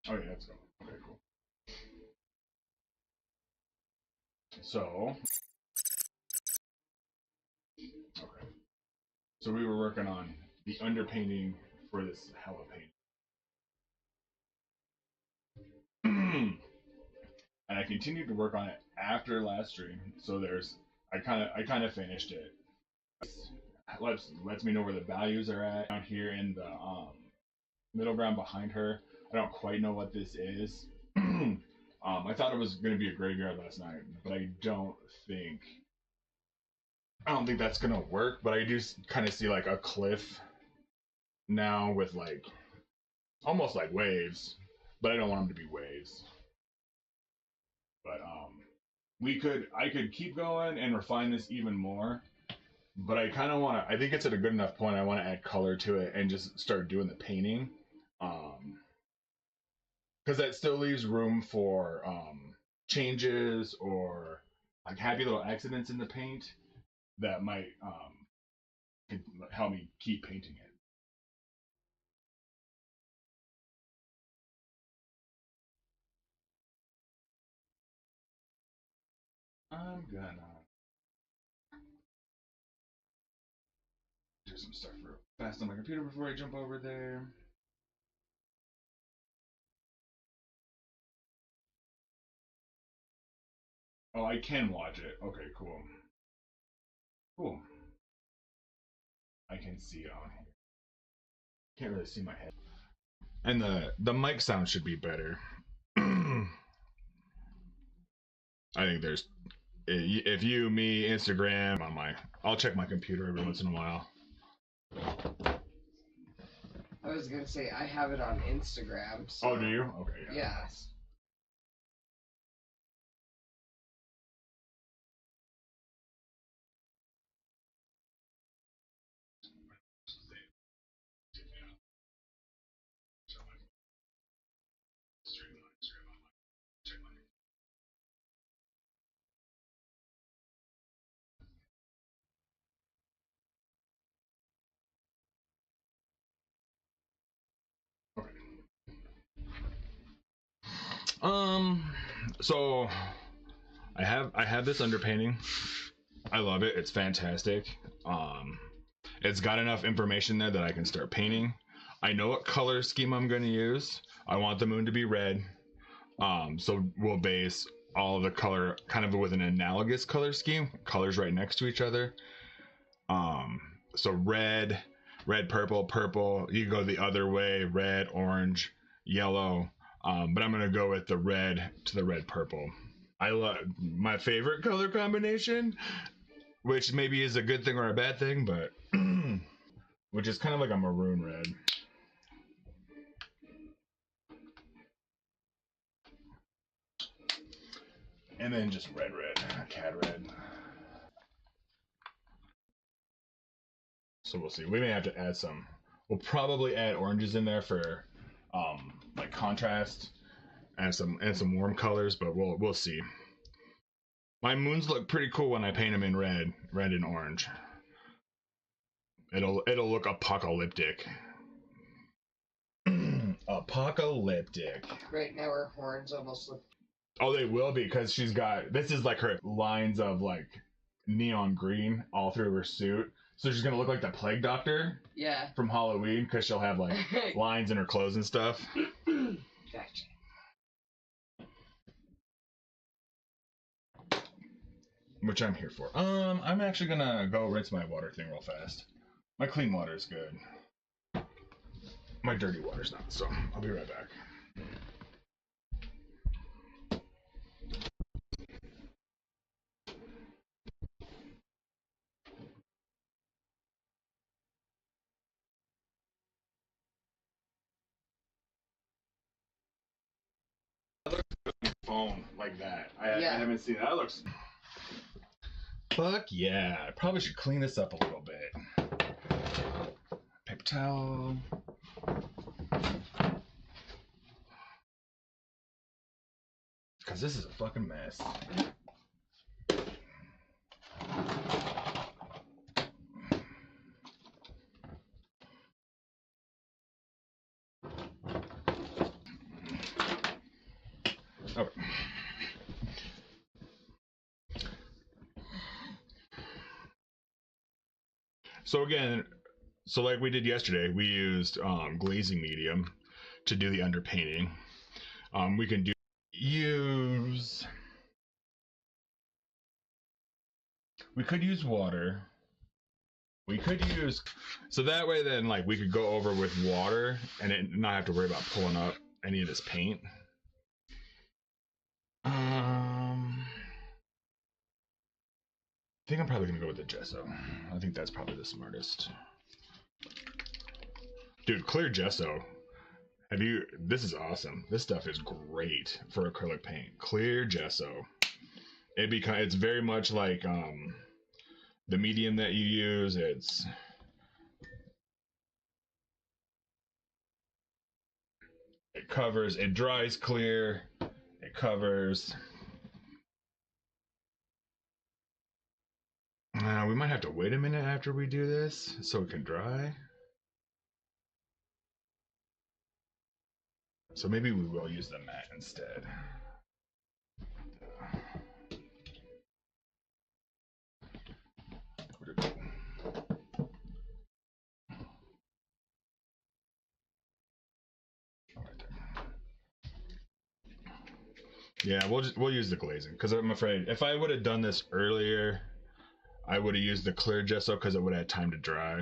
Oh yeah, let's go. Okay, cool. So, okay. So we were working on the underpainting for this Hela paint. And I continued to work on it after last stream. So I kind of finished it. Lets me know where the values are at down here in the middle ground behind her. I don't quite know what this is. I thought it was going to be a graveyard last night, but think I don't think that's going to work. But I do kind of see like a cliff now with like almost like waves, but I don't want them to be waves. But I could keep going and refine this even more, but I kind of want to. I think it's at a good enough point. I want to add color to it and just start doing the painting, because that still leaves room for changes or like happy little accidents in the paint that might help me keep painting it. I'm gonna do some stuff real fast on my computer before I jump over there. Oh, I can watch it. Okay, cool. Cool. I can see it on here. Can't really see my head. And the mic sound should be better. I think there's if you, me, Instagram on my I'll check my computer every once in a while. I was gonna say I have it on Instagram. So oh, do you? Okay. Yeah. yes. Okay. So I have this underpainting. I love it. It's fantastic. Um, it's got enough information there that I can start painting. I know what color scheme I'm going to use. I want the moon to be red. So we'll base all of the color kind of with an analogous color scheme, colors right next to each other. Um, so red, purple, purple. You can go the other way, red, orange, yellow. But I'm gonna go with the red to the red purple. I love my favorite color combination, which maybe is a good thing or a bad thing, but which is kind of like a maroon red. And then just red, cat red. So we'll see. We may have to add some. We'll probably add oranges in there for like contrast and some warm colors, but we'll see. My moons look pretty cool when I paint them in red and orange. It'll look apocalyptic. Apocalyptic. Right now her horns almost look. Oh, they will be because she's got this is like her lines of like neon green all through her suit. So she's gonna look like the plague doctor. Yeah. From Halloween because she'll have like lines in her clothes and stuff. Gotcha. Which I'm here for. I'm actually gonna go rinse my water thing real fast. My clean water is good. My dirty water's not, so I'll be right back. Phone like that. I haven't seen that. That looks. Fuck yeah. I probably should clean this up a little bit. Paper towel. Because this is a fucking mess. So again, so like we did yesterday, we used glazing medium to do the underpainting. We can use we could use water. We could use so that way then like we could go over with water and not have to worry about pulling up any of this paint. I think I'm probably gonna go with the gesso. I think that's probably the smartest. Dude, clear gesso. This is awesome. This stuff is great for acrylic paint. Clear gesso. It's very much like the medium that you use. It dries clear, it covers. We might have to wait a minute after we do this so it can dry. So maybe we will use the matte instead. Yeah, we'll use the glazing because I'm afraid if I would have done this earlier, I would have used the clear gesso because it would have had time to dry.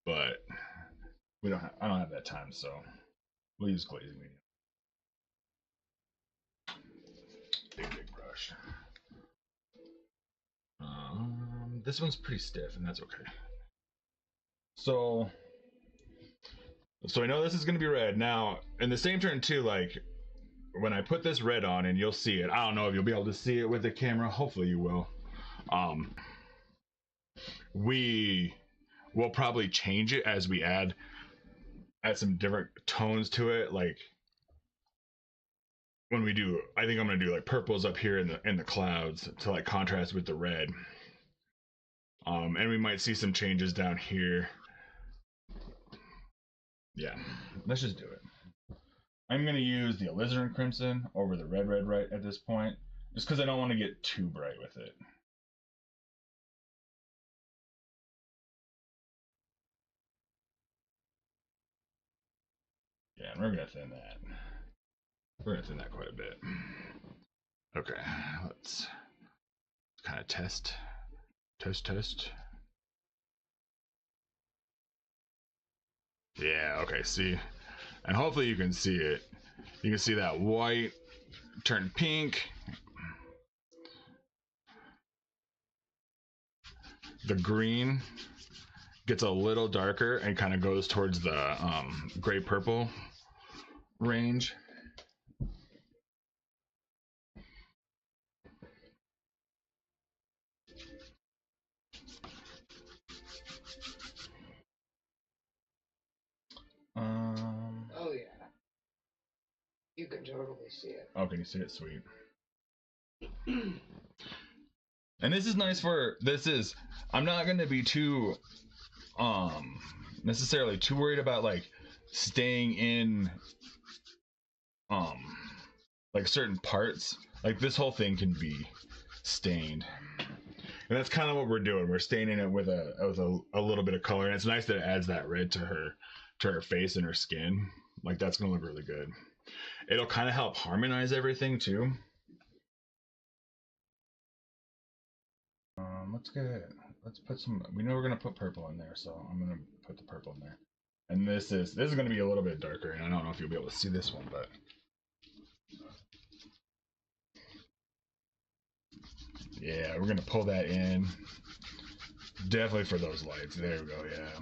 But I don't have that time, so we'll use glazing medium. Big brush. This one's pretty stiff, and that's okay. So I know this is gonna be red. Now, in the same turn too, like when I put this red on, and you'll see it. I don't know if you'll be able to see it with the camera. Hopefully you will. We will probably change it as we add some different tones to it. Like when we do, I think I'm gonna do like purples up here in the clouds to like contrast with the red. And we might see some changes down here. Yeah, let's just do it. I'm going to use the alizarin crimson over the red right at this point, just because I don't want to get too bright with it. Yeah, and we're going to thin that. We're going to thin that quite a bit. Okay, let's kind of test. Yeah, okay, see? And hopefully you can see it. You can see that white turn pink. The green gets a little darker and kind of goes towards the gray purple range. Oh yeah. You can totally see it. Oh, can you see it? Sweet. And this is nice I'm not going to be too necessarily too worried about like staying in like certain parts. Like this whole thing can be stained. And that's kind of what we're doing. We're staining it with a little bit of color, and it's nice that it adds that red to her face and her skin. Like that's gonna look really good. It'll kind of help harmonize everything too. Let's put some. We know we're gonna put purple in there, so I'm gonna put the purple in there. And this is gonna be a little bit darker, and I don't know if you'll be able to see this one, but yeah, we're gonna pull that in. Definitely for those lights. There we go. Yeah.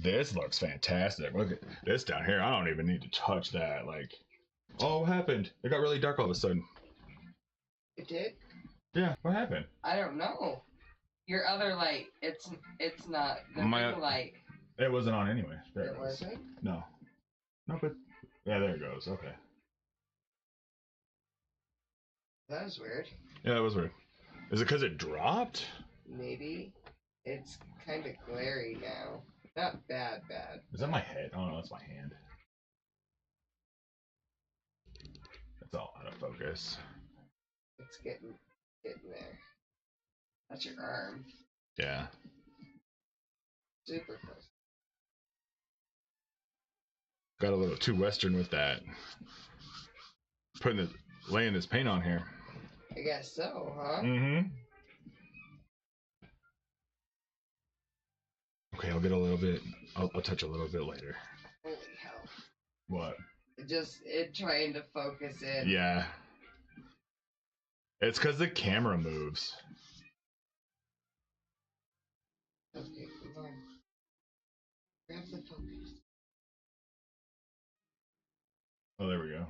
This looks fantastic. Look at this down here. I don't even need to touch that. Like, oh, what happened? It got really dark all of a sudden. It did? Yeah, what happened? I don't know. Your other light, it's not the My ring light. It wasn't on anyway. There It wasn't? No, but yeah, there it goes. Okay. That was weird. Yeah, that was weird. Is it because it dropped? Maybe. It's kind of glary now. Not bad. Is that my head? Oh no, that's my hand. That's all out of focus. It's getting there. That's your arm. Yeah. Super close. Got a little too Western with that. Laying this paint on here. I guess so, huh? Mm-hmm. Okay, I'll get a little bit. I'll touch a little bit later. Holy hell. What? It trying to focus in. Yeah. It's because the camera moves. Okay, come on. Grab the focus. Oh, there we go.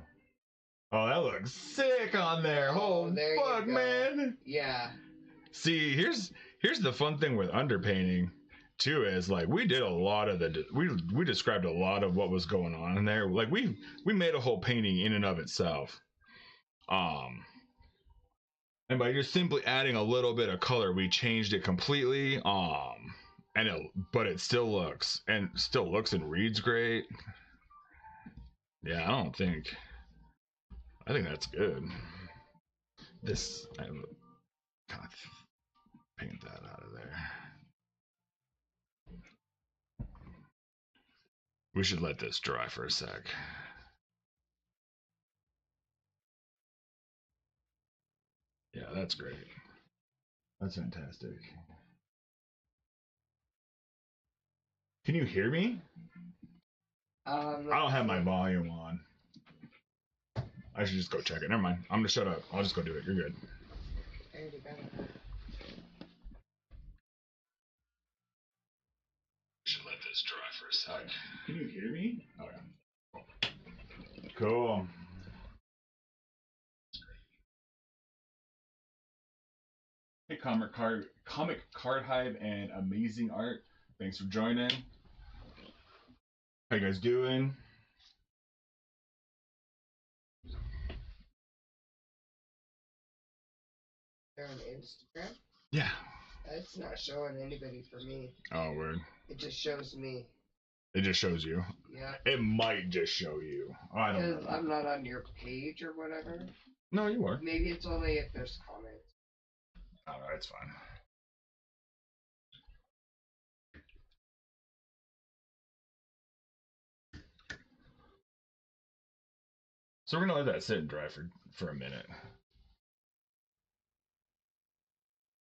Oh, that looks sick on there. Oh, there fuck, you go. man. Yeah. See, here's the fun thing with underpainting too, is like we did a lot of we described a lot of what was going on in there. Like we made a whole painting in and of itself. And by just simply adding a little bit of color, we changed it completely. But it still looks and reads great. Yeah, I think that's good. This I kind of paint that out of there. We should let this dry for a sec. Yeah, that's great. That's fantastic. Can you hear me? I don't have my volume on. I should just go check it. Never mind. I'm gonna shut up. I'll just go do it. You're good. I already got it. Should let this dry for a sec. Can you hear me? Okay. Cool. Hey, Comic Card Hive and Amazing Art. Thanks for joining. How you guys doing? They're on Instagram? Yeah. It's not showing anybody for me. Oh, word. It just shows me. It just shows you. Yeah. It might just show you. I don't know. Because I'm not on your page or whatever. No, you are. Maybe it's only if there's comments. Oh, no, it's fine. So we're gonna let that sit and dry for a minute.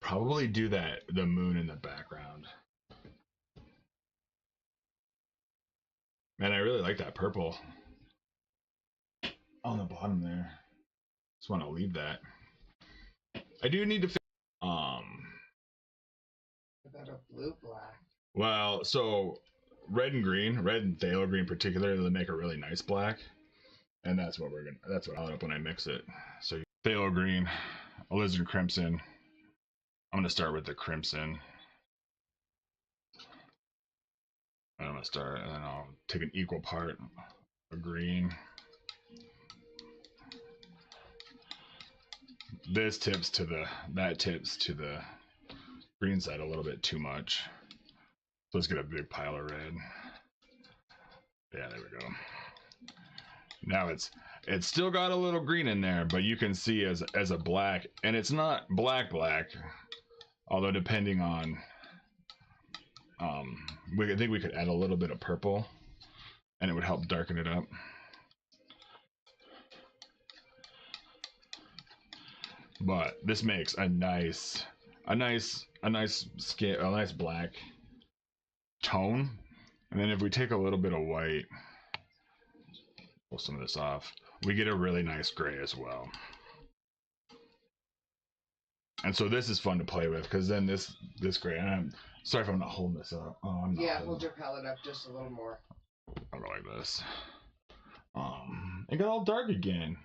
Probably do the moon in the background. Man, I really like that purple on the bottom there. Just want to leave that. I do need to What about a blue black? Well, so red and phthalo green particularly, they make a really nice black. And that's what I'll end up when I mix it. So phthalo green, alizarin crimson. I'm gonna start with the crimson. And I'm gonna start, and then I'll take an equal part of green. That tips to the green side a little bit too much. So let's get a big pile of red. Yeah, there we go. Now it's still got a little green in there, but you can see as a black, and it's not black, although depending on, I think we could add a little bit of purple, and it would help darken it up. But this makes a nice black tone, and then if we take a little bit of white, pull some of this off, we get a really nice gray as well. And so this is fun to play with, because then this gray, and I'm sorry if I'm not holding this up. Oh, I'm not. Yeah, hold your palette up just a little more. I'll go like this. It got all dark again.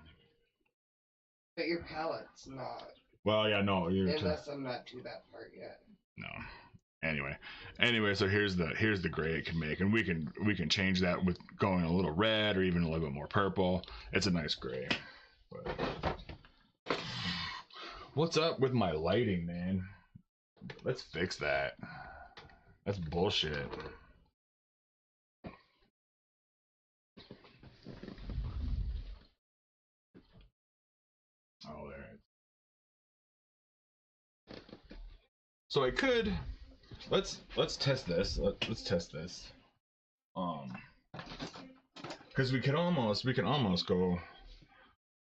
But your palette's not. Well, yeah, no. Unless I'm not to that part yet. No. Anyway, so here's the gray it can make, and we can change that with going a little red or even a little bit more purple. It's a nice gray. But what's up with my lighting, man? Let's fix that. That's bullshit. Oh, there. So I could. Let's test this. Let's test this. Because we can almost go.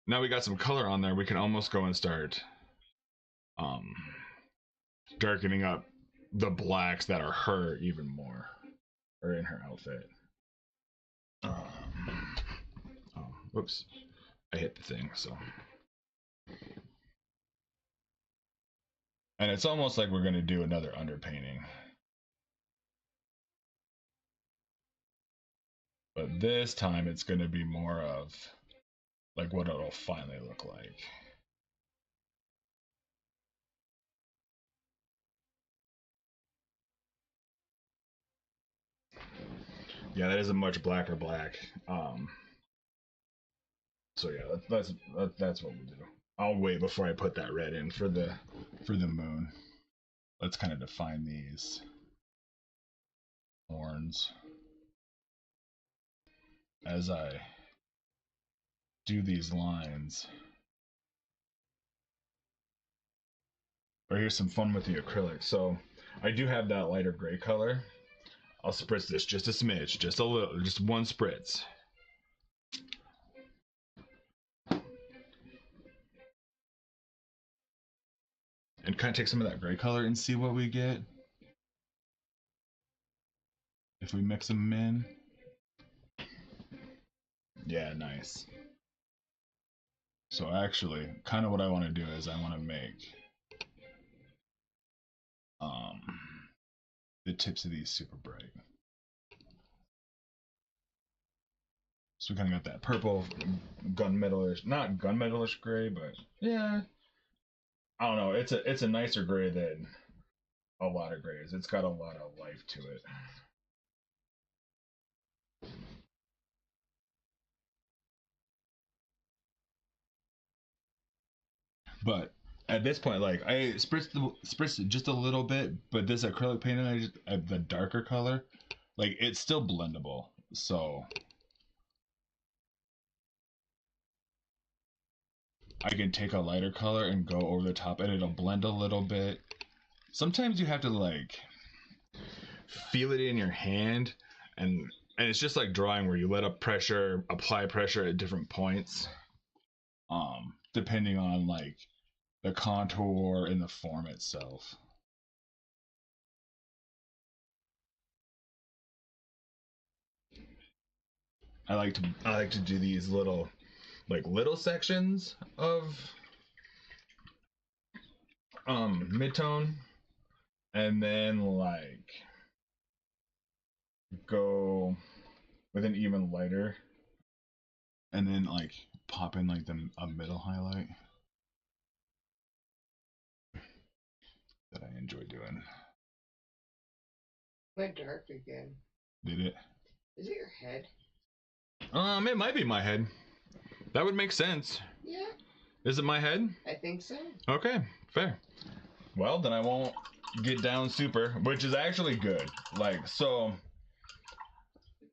Now we got some color on there. We can almost go and start um darkening up the blacks that are her even more, or in her outfit. Oh, whoops! I hit the thing. So, and it's almost like we're gonna do another underpainting, but this time it's gonna be more of like what it'll finally look like. Yeah, that isn't much blacker black. So yeah, that's what we'll do. I'll wait before I put that red in for the moon. Let's kind of define these horns as I do these lines. Or here's some fun with the acrylic. So I do have that lighter gray color. I'll spritz this just a smidge, just a little, just one spritz. And kind of take some of that gray color and see what we get. If we mix them in. Yeah, nice. So actually, kind of what I want to do is I want to make the tips of these super bright. So we kind of got that purple gunmetalish, not gunmetalish gray, but yeah, I don't know. It's a nicer gray than a lot of grays. It's got a lot of life to it. But at this point, like I spritzed it just a little bit, but this acrylic paint I just the darker color, like it's still blendable. So I can take a lighter color and go over the top, and it'll blend a little bit. Sometimes you have to like feel it in your hand, and it's just like drawing where you let up pressure, apply pressure at different points, depending on like the contour and the form itself. I like to do these little sections of midtone, and then like go with an even lighter, and then like pop in like a middle highlight that I enjoy doing. Went dark again. Did it? Is it your head? It might be my head. That would make sense. Yeah. Is it my head? I think so. Okay, fair. Well, then I won't get down super, which is actually good. Like, so...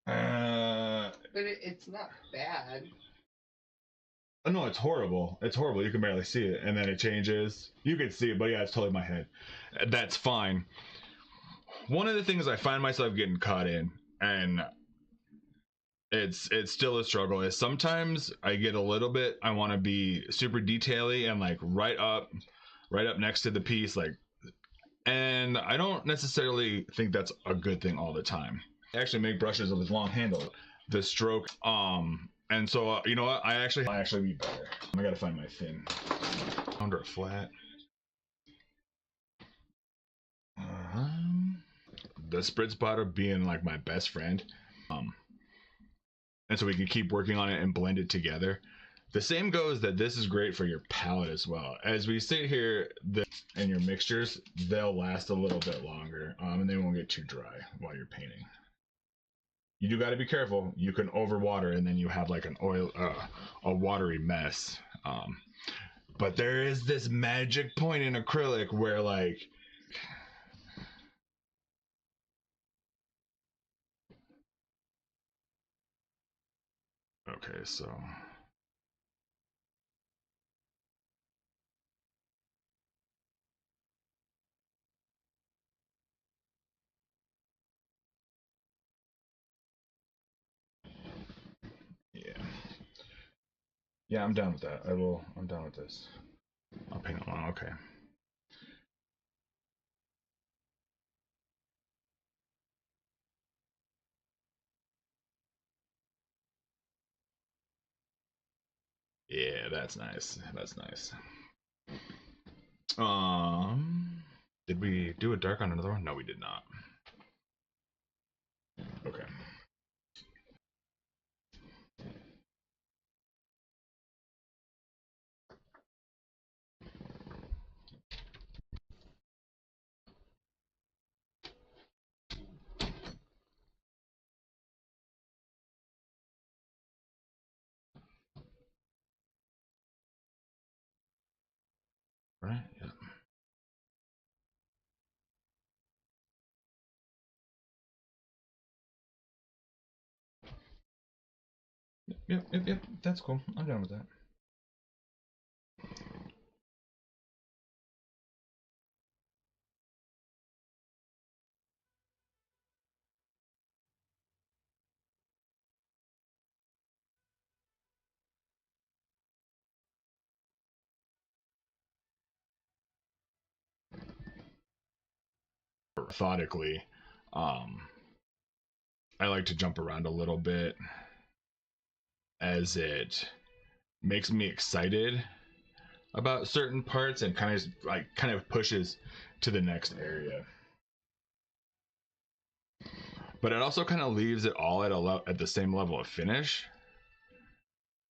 But it's not bad. No, it's horrible. It's horrible. You can barely see it, and then it changes. You can see it, but yeah, it's totally my head. That's fine. One of the things I find myself getting caught in, and it's still a struggle, is sometimes I get a little bit, I want to be super detail-y and like right up next to the piece, like, and I don't necessarily think that's a good thing all the time. I actually make brushes with long handle, the stroke, and so you know what, I actually be better. I gotta find my thin under a flat. The spritz spotter being like my best friend, and so we can keep working on it and blend it together. The same goes that this is great for your palette as well. As we sit here in your mixtures, they'll last a little bit longer, and they won't get too dry while you're painting. You do got to be careful. You can overwater, and then you have like a watery mess. But there is this magic point in acrylic where like Okay, so yeah. Yeah, I'm down with that. I'm down with this. I'll paint it long. Okay. Yeah, that's nice. That's nice. Did we do a dark on another one? No, we did not. Okay. Right? Yeah. Yep. That's cool. I'm down with that. Methodically, um, I like to jump around a little bit as it makes me excited about certain parts and kind of pushes to the next area. But it also kind of leaves it all at at the same level of finish,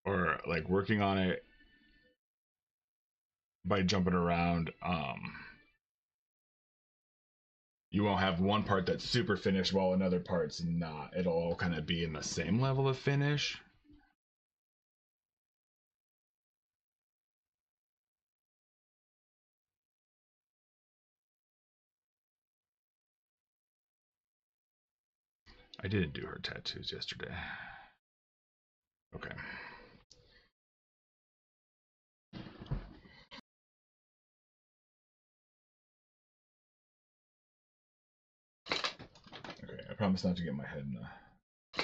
or like working on it by jumping around. You won't have one part that's super finished while another part's not. It'll all kind of be in the same level of finish. I didn't do her tattoos yesterday. Okay. Okay, I promise not to get my head in the.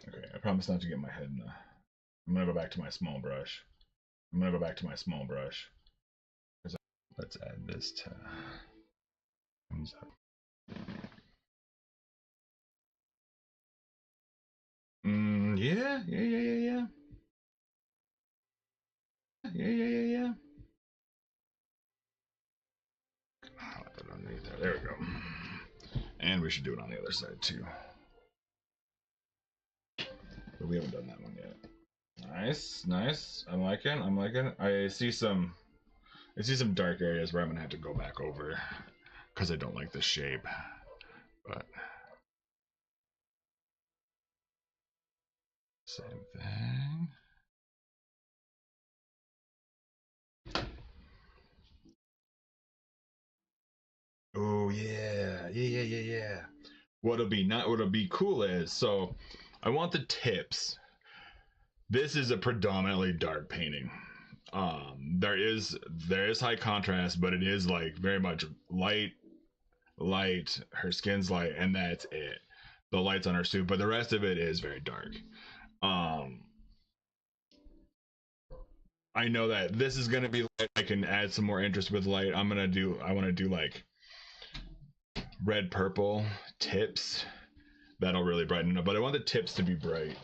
Okay, I promise not to get my head in the. I'm gonna go back to my small brush. I'm gonna go back to my small brush. Let's add this to. Comes up. Yeah. Yeah. I'll put it underneath there. There we go. And we should do it on the other side too. But we haven't done that one yet. Nice. I'm liking. I see some dark areas where I'm gonna have to go back over because I don't like the shape. But same thing. Oh yeah. What'll be cool is so I want the tips. This is a predominantly dark painting. There is high contrast, but it is like very much light. Her skin's light, and that's it. The lights on her suit, but the rest of it is very dark. Um, I know that this is gonna be light. I can add some more interest with light. I want to do like red purple tips. That'll really brighten it up. But I want the tips to be bright.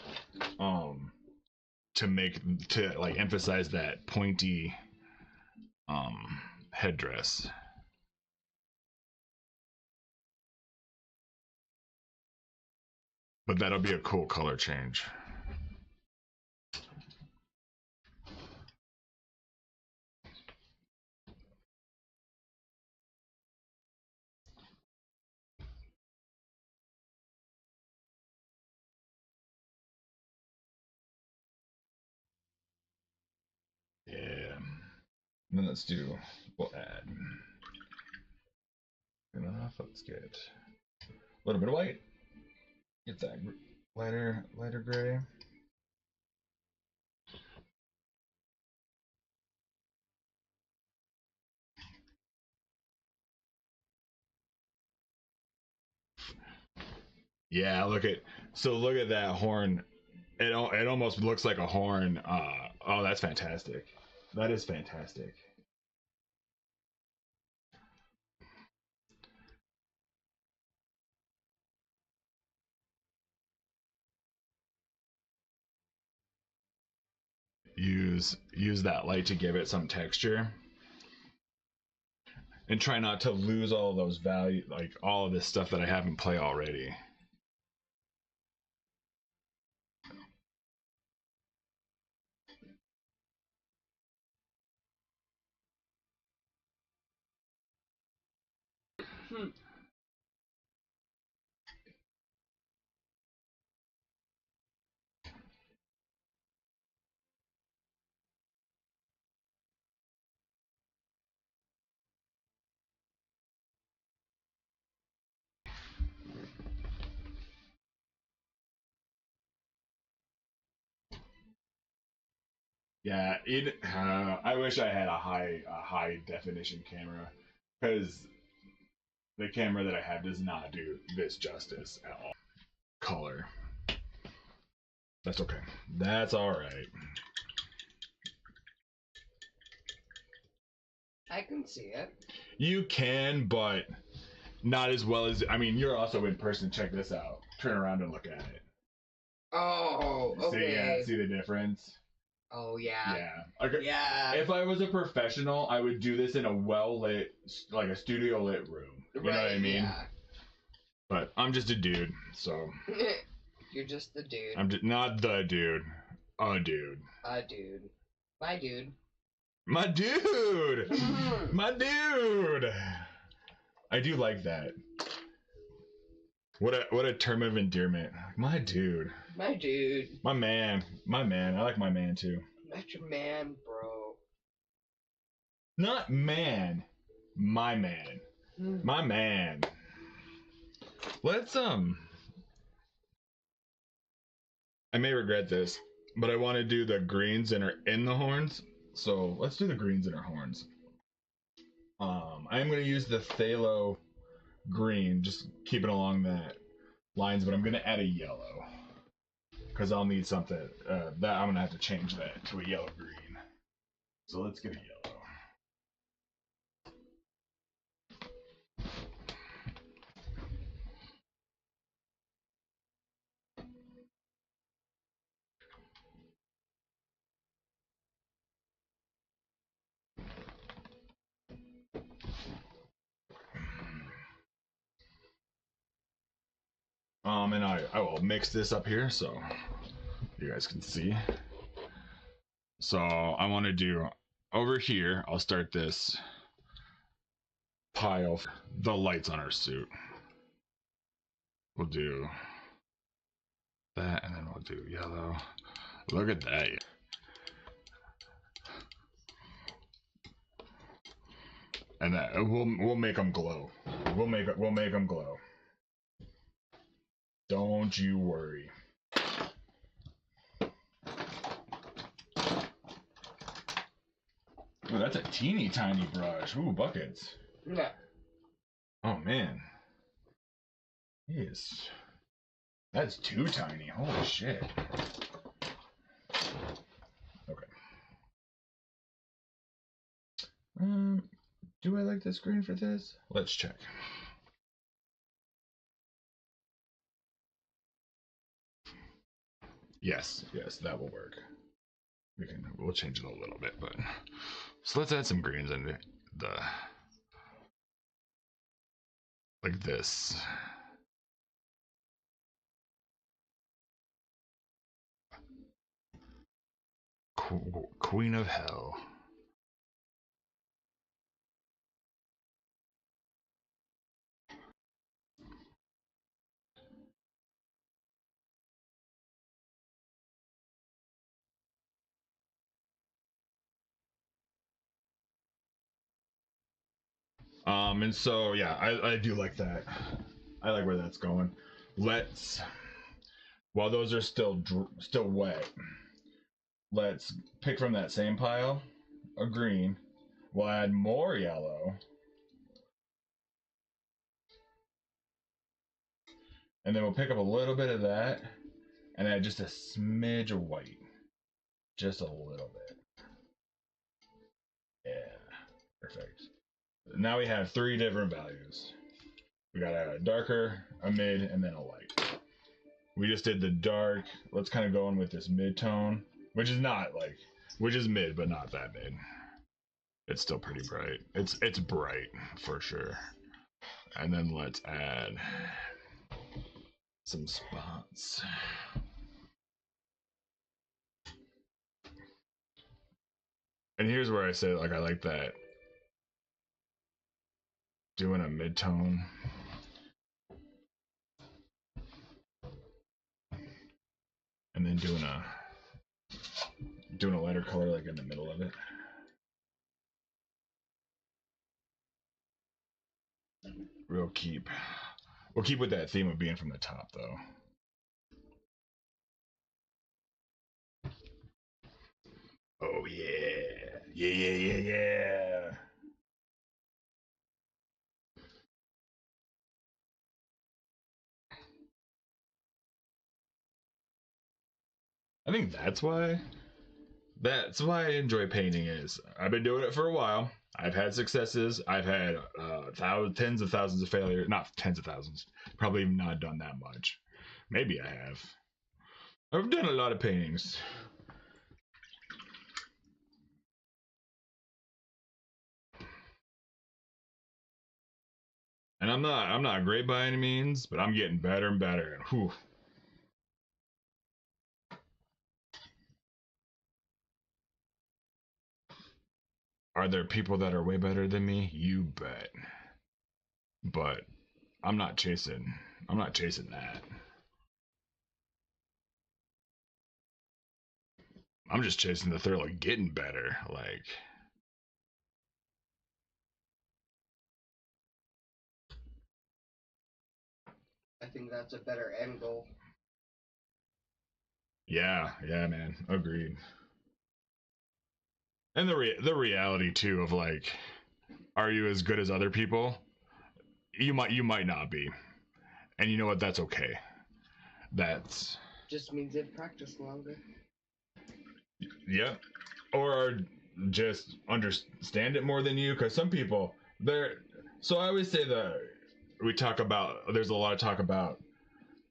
Um, to like emphasize that pointy headdress. But that'll be a cool color change. Yeah. And then we'll add enough. Let's get a little bit of white. Get that lighter gray. Yeah, look at that horn. It almost looks like a horn. Oh, that's fantastic. That is fantastic. Use that light to give it some texture, and try not to lose all of those value, like all of this stuff that I have in play already. Yeah, I wish I had a high definition camera, because the camera that I have does not do this justice at all. Color. That's okay. That's all right. I can see it. You can, but not as well as. I mean, you're also in person. Check this out. Turn around and look at it. Oh, okay. See the difference? Oh yeah. Yeah. Okay. Yeah. If I was a professional, I would do this in a well lit, like a studio lit room. You know what I mean? Yeah. But I'm just a dude, so. You're just the dude. I'm just not the dude. A dude. A dude. My dude. My dude. My dude. I do like that. What a term of endearment. My dude. My dude. My man. My man. I like my man too. Not your man, bro. Not man. My man. My man. Let's I may regret this, but I want to do the greens in the horns. So let's do the greens in our horns. I'm going to use the phthalo green, just keep it along that lines, but I'm going to add a yellow because I'll need something that I'm going to have to change that to a yellow green. So let's get a yellow. And I will mix this up here so you guys can see. So I want to do over here, I'll start this pile, the lights on our suit. We'll do that, and then we'll do yellow. Look at that. And that we'll make them glow. We'll make them glow. Don't you worry. Oh, that's a teeny tiny brush. Ooh, buckets. Yeah. Oh man. Yes. That's too tiny. Holy shit. Okay. Do I like the screen for this? Let's check. Yes, that will work. We'll change it a little bit, but so let's add some greens in the like this. Queen of Hell. And so yeah, I do like that. I like where that's going. Let's, while those are still wet, let's pick from that same pile a green. We'll add more yellow. And then we'll pick up a little bit of that and add just a smidge of white. Just a little bit. Yeah, perfect. Now we have 3 different values. We got a darker, a mid, and then a light. We just did the dark. Let's kind of go in with this mid tone, which is not like, which is mid, but not that mid. It's still pretty bright. It's bright for sure. And then let's add some spots. And here's where I say, like, I like that doing a mid-tone. And then doing a lighter color like in the middle of it. We'll keep with that theme of being from the top though. Oh yeah. Yeah. I think that's why I enjoy painting. Is I've been doing it for a while. I've had successes. I've had tens of thousands of failures. Not tens of thousands. Probably not done that much. Maybe I have. I've done a lot of paintings. And I'm not great by any means, but I'm getting better and better. And whew. Are there people that are way better than me? You bet. But I'm not chasing that. I'm just chasing the thrill of getting better. Like, I think that's a better end goal. yeah, man, agreed. And the reality too of like, are you as good as other people? You might not be, and you know what? That's okay. That's just means they've practiced longer. Yeah, or just understand it more than you. Because some people, they're. So I always say that we talk about. There's a lot of talk about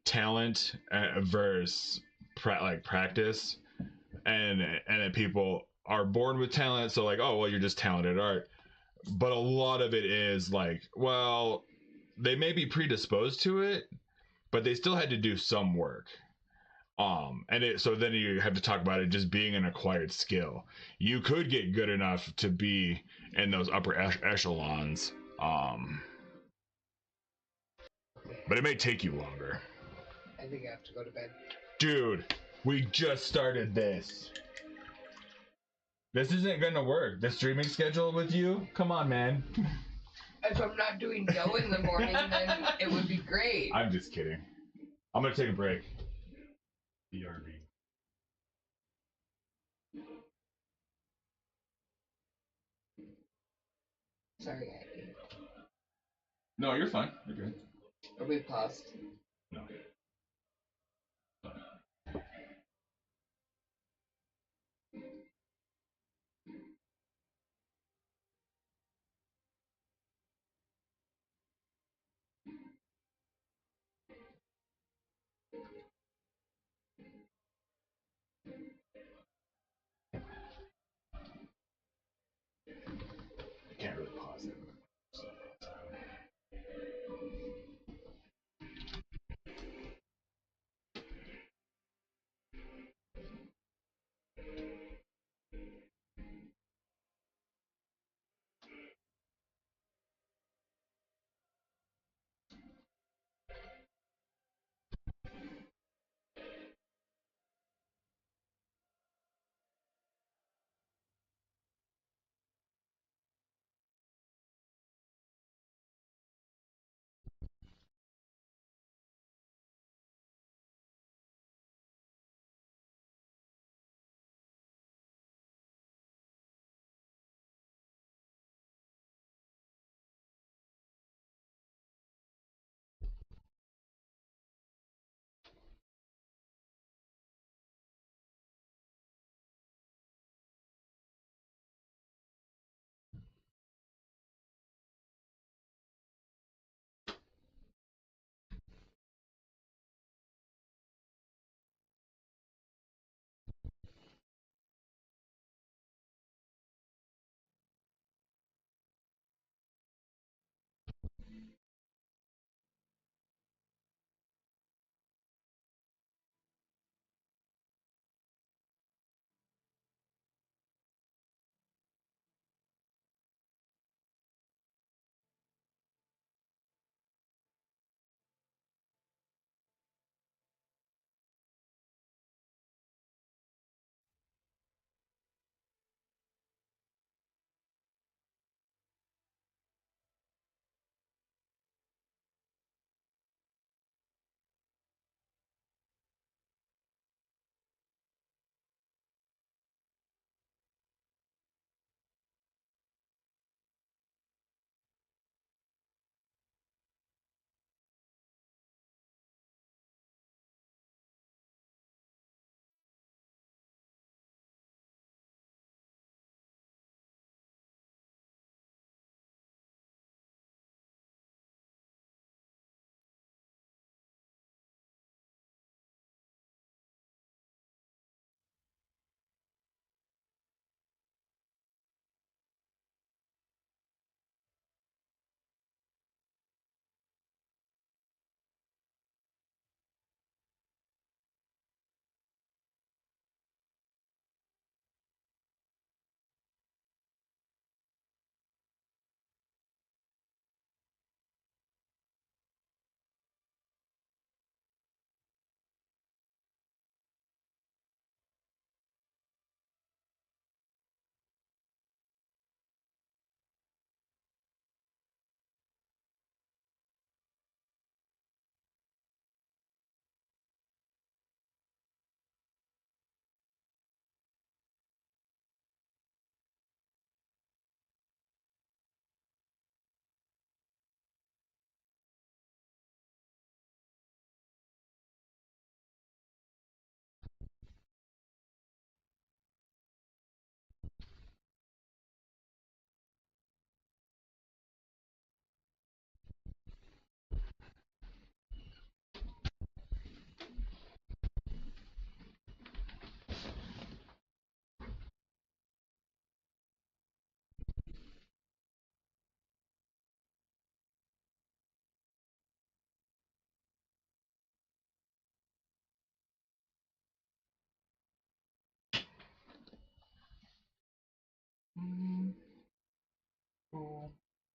talent versus practice, and that people are born with talent. So like, oh well, you're just talented at art. But a lot of it is like, well, they may be predisposed to it, but they still had to do some work. So then you have to talk about it just being an acquired skill. You could get good enough to be in those upper echelons, but it may take you longer. I think I have to go to bed. Dude, we just started this. This isn't gonna work. The streaming schedule with you? Come on, man. If I'm not doing dough in the morning, then it would be great. I'm just kidding. I'm gonna take a break. BRB. Sorry, Aggie. No, you're fine. You're good. Are we paused? No. I can't really pause it.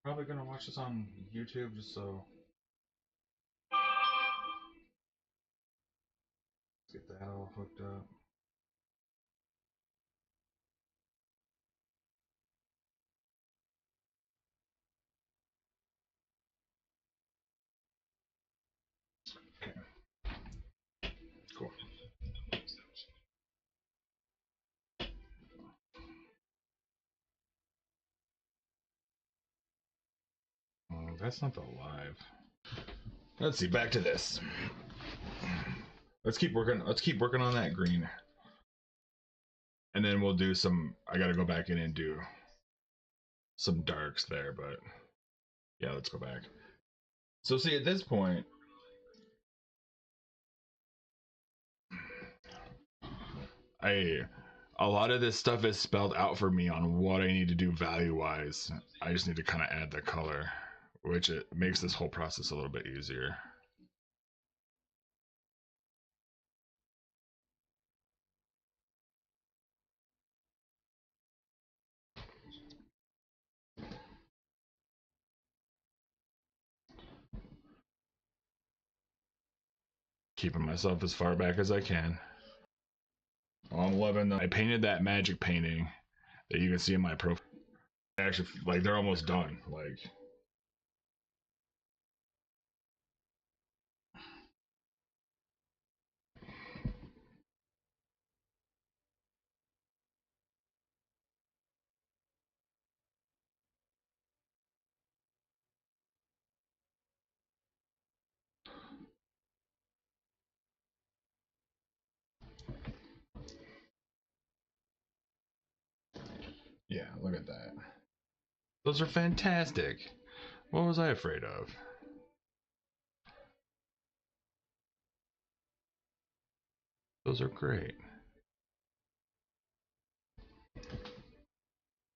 Probably gonna watch this on YouTube just so. Let's get that all hooked up. Okay. Cool. Oh, that's not the live. Let's see. Back to this. Let's keep working. Let's keep working on that green, and then we'll do some. I gotta go back in and do some darks there, but yeah, let's go back. So see, at this point, a lot of this stuff is spelled out for me on what I need to do value wise. I just need to kind of add the color, which it makes this whole process a little bit easier. Keeping myself as far back as I can. I'm loving them. I painted that magic painting that you can see in my profile. Actually, like they're almost done. Like, yeah, look at that. Those are fantastic. What was I afraid of? Those are great.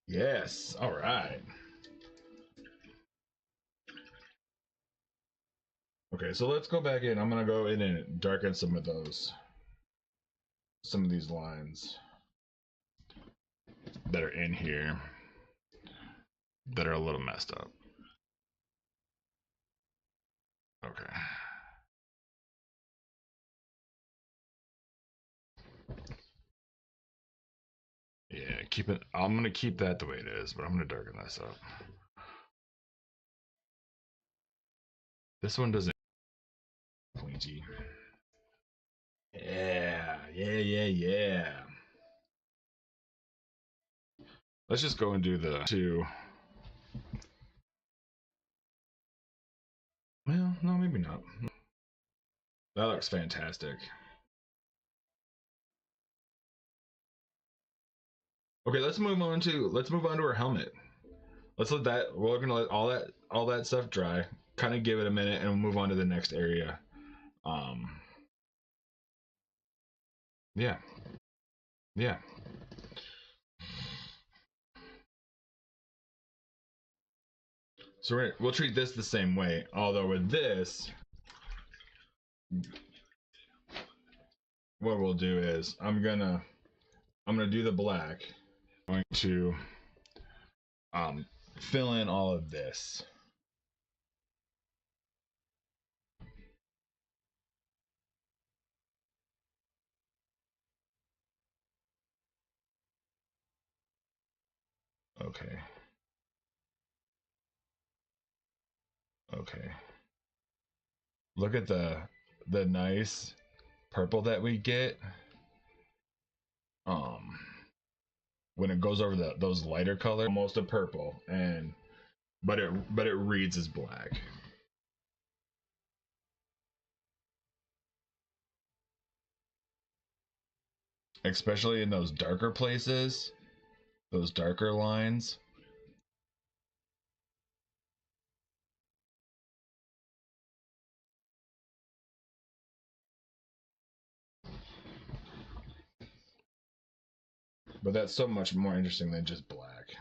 Yes. All right. Okay, so let's go back in. I'm gonna go in and darken some of these lines that are in here that are a little messed up. Okay. Yeah, keep it. I'm gonna keep that the way it is, but I'm gonna darken this up. This one doesn't pointy. Yeah. Let's just go and do the two. Well, no, maybe not. That looks fantastic. Okay, let's move on to our helmet. Let's let that. We're gonna let all that stuff dry. Kind of give it a minute, and we'll move on to the next area. Um. Yeah. Yeah. So we'll treat this the same way. Although with this, what we'll do is I'm gonna do the black. I'm going to fill in all of this. Okay. Okay. Look at the nice purple that we get. Um when it goes over those lighter colors, almost a purple, and but it reads as black. Especially in those darker places, those darker lines. But that's so much more interesting than just black.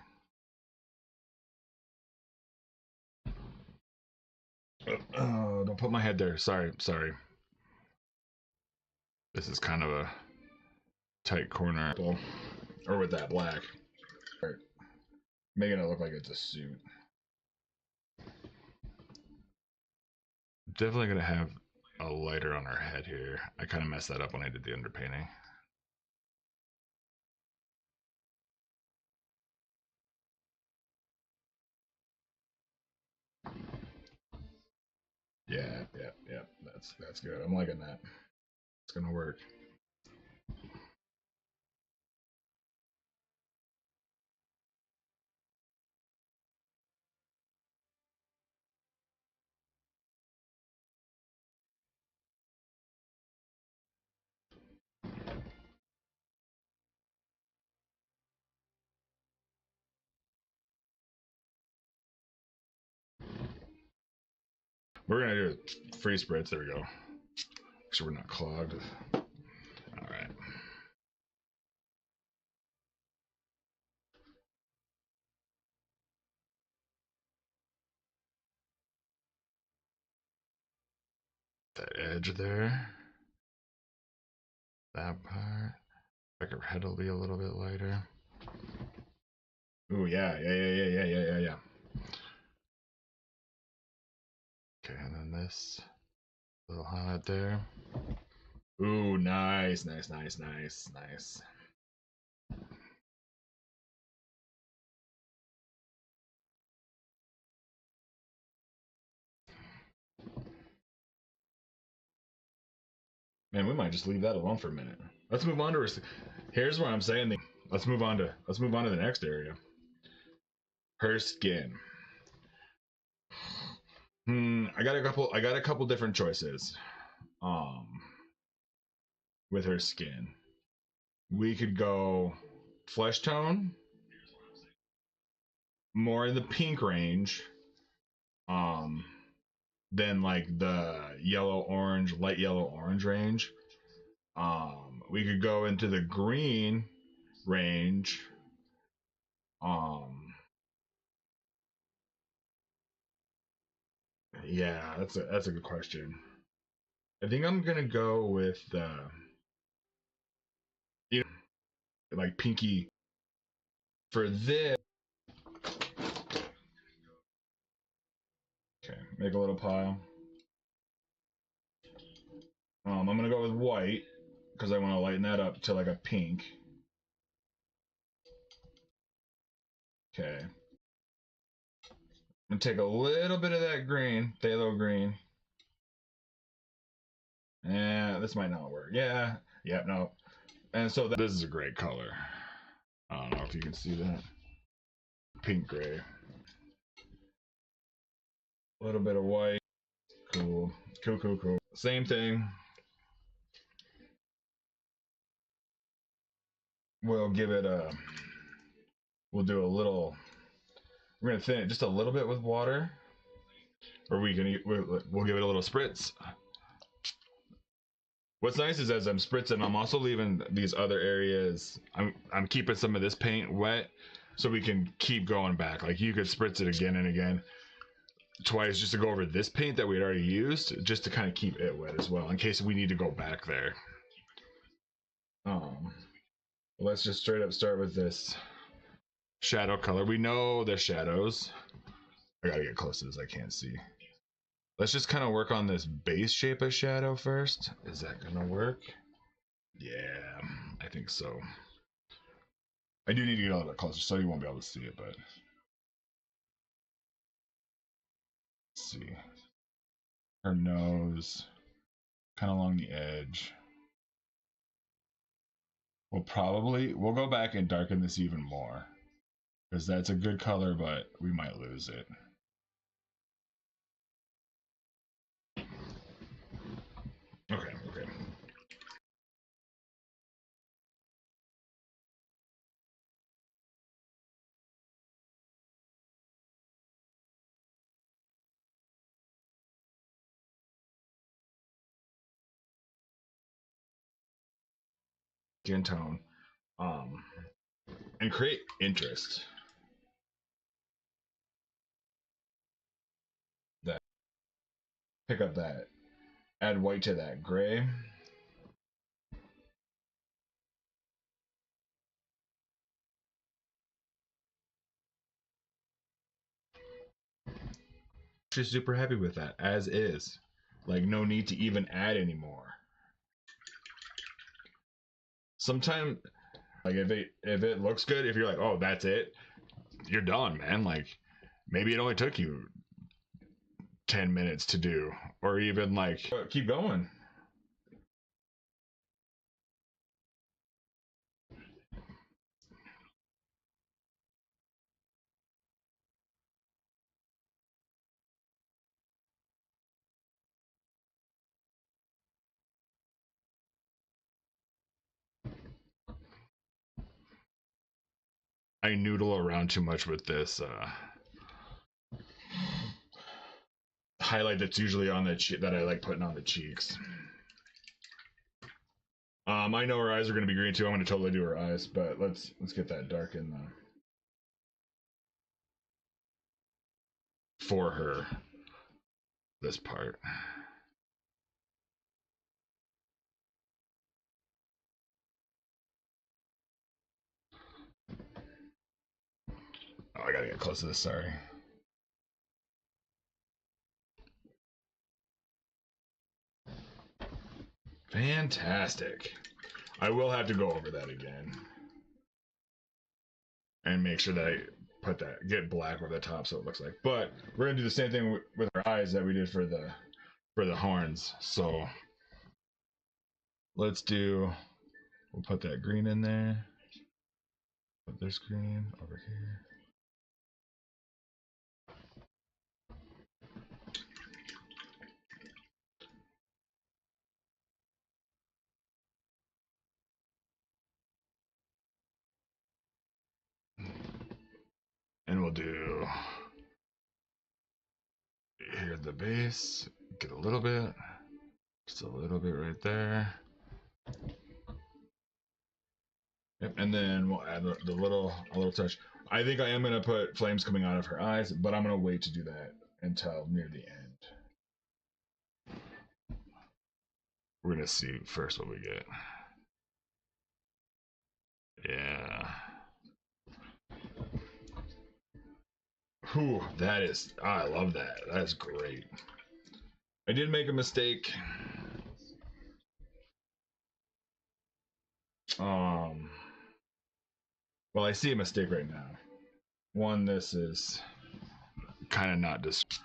Oh, don't put my head there. Sorry. This is kind of a tight corner. Or with that black. Making it look like it's a suit. definitely gonna have a lighter on our head here. I kind of messed that up when I did the underpainting. Yeah, yeah, yeah. That's good. I'm liking that. It's gonna work. We're gonna do free spritz. There we go. So we're not clogged. All right. That edge there. That part. Like her head will be a little bit lighter. Ooh, yeah, yeah. Okay, and then this little highlight there. Ooh, nice. Man, we might just leave that alone for a minute. Let's move on to. Here's where I'm saying. Let's move on to the next area. Her skin. I got a couple different choices. Um, with her skin, we could go flesh tone, more in the pink range. Um, than like the yellow orange, light yellow orange range. We could go into the green range. Um, yeah, that's a good question. I think I'm gonna go with you know, like pinky for this. Okay, make a little pile. I'm gonna go with white because I want to lighten that up to like a pink. Okay, I'm gonna take a little bit of that green, phthalo green. Yeah, this might not work. Yeah, no. And so this is a great color. I don't know if you can see that. Pink gray. A little bit of white. Cool. Cool. Same thing. We'll give it a. We'll do a little. We're gonna thin it just a little bit with water, or we'll give it a little spritz. What's nice is as I'm spritzing, I'm also leaving these other areas. I'm keeping some of this paint wet, so we can keep going back. Like you could spritz it again and again, twice, just to go over this paint that we had already used, just to kind of keep it wet as well, in case we need to go back there. Let's just straight up start with this shadow color. We know the shadows. I gotta get close to this. I can't see. Let's just kind of work on this base shape of shadow first. Is that gonna work? Yeah, I think so. I do need to get a little bit closer so you won't be able to see it, but let's see. Her nose, kind of along the edge. We'll go back and darken this even more because that's a good color, but we might lose it. Okay. Skin tone. Um, and create interest. That pick up that, add white to that gray. She's super happy with that, as is. Like no need to even add anymore. Sometimes like if it looks good, if you're like, oh, that's it, you're done, man. Like maybe it only took you 10 minutes to do, or even like keep going. I noodle around too much with this highlight that's usually on the that I like putting on the cheeks. I know her eyes are going to be green too. I'm going to totally do her eyes, but let's get that dark in the for her. This part. Oh, I gotta get close to this. Sorry. Fantastic. I will have to go over that again and make sure that I put that get black over the top so it looks like. But we're gonna do the same thing with our eyes that we did for the horns. So let's do. We'll put that green in there. Put this green over here. And we'll do here at the base. Get a little bit. Just a little bit right there. Yep, and then we'll add a little touch. I think I am gonna put flames coming out of her eyes, but I'm gonna wait to do that until near the end. We're gonna see first what we get. Yeah. Whew, that is. I love that. That's great. I did make a mistake. Um. Well, I see a mistake right now. One, this is kind of not just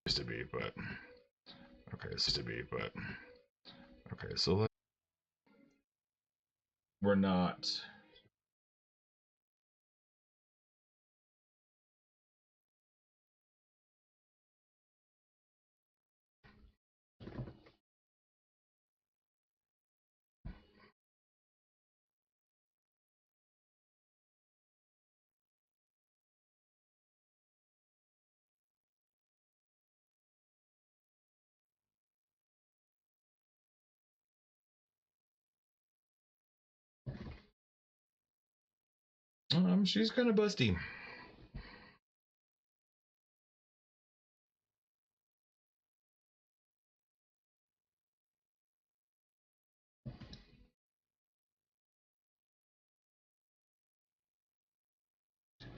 used to be, but okay, it's to be, but okay. So we're not. She's kind of busty.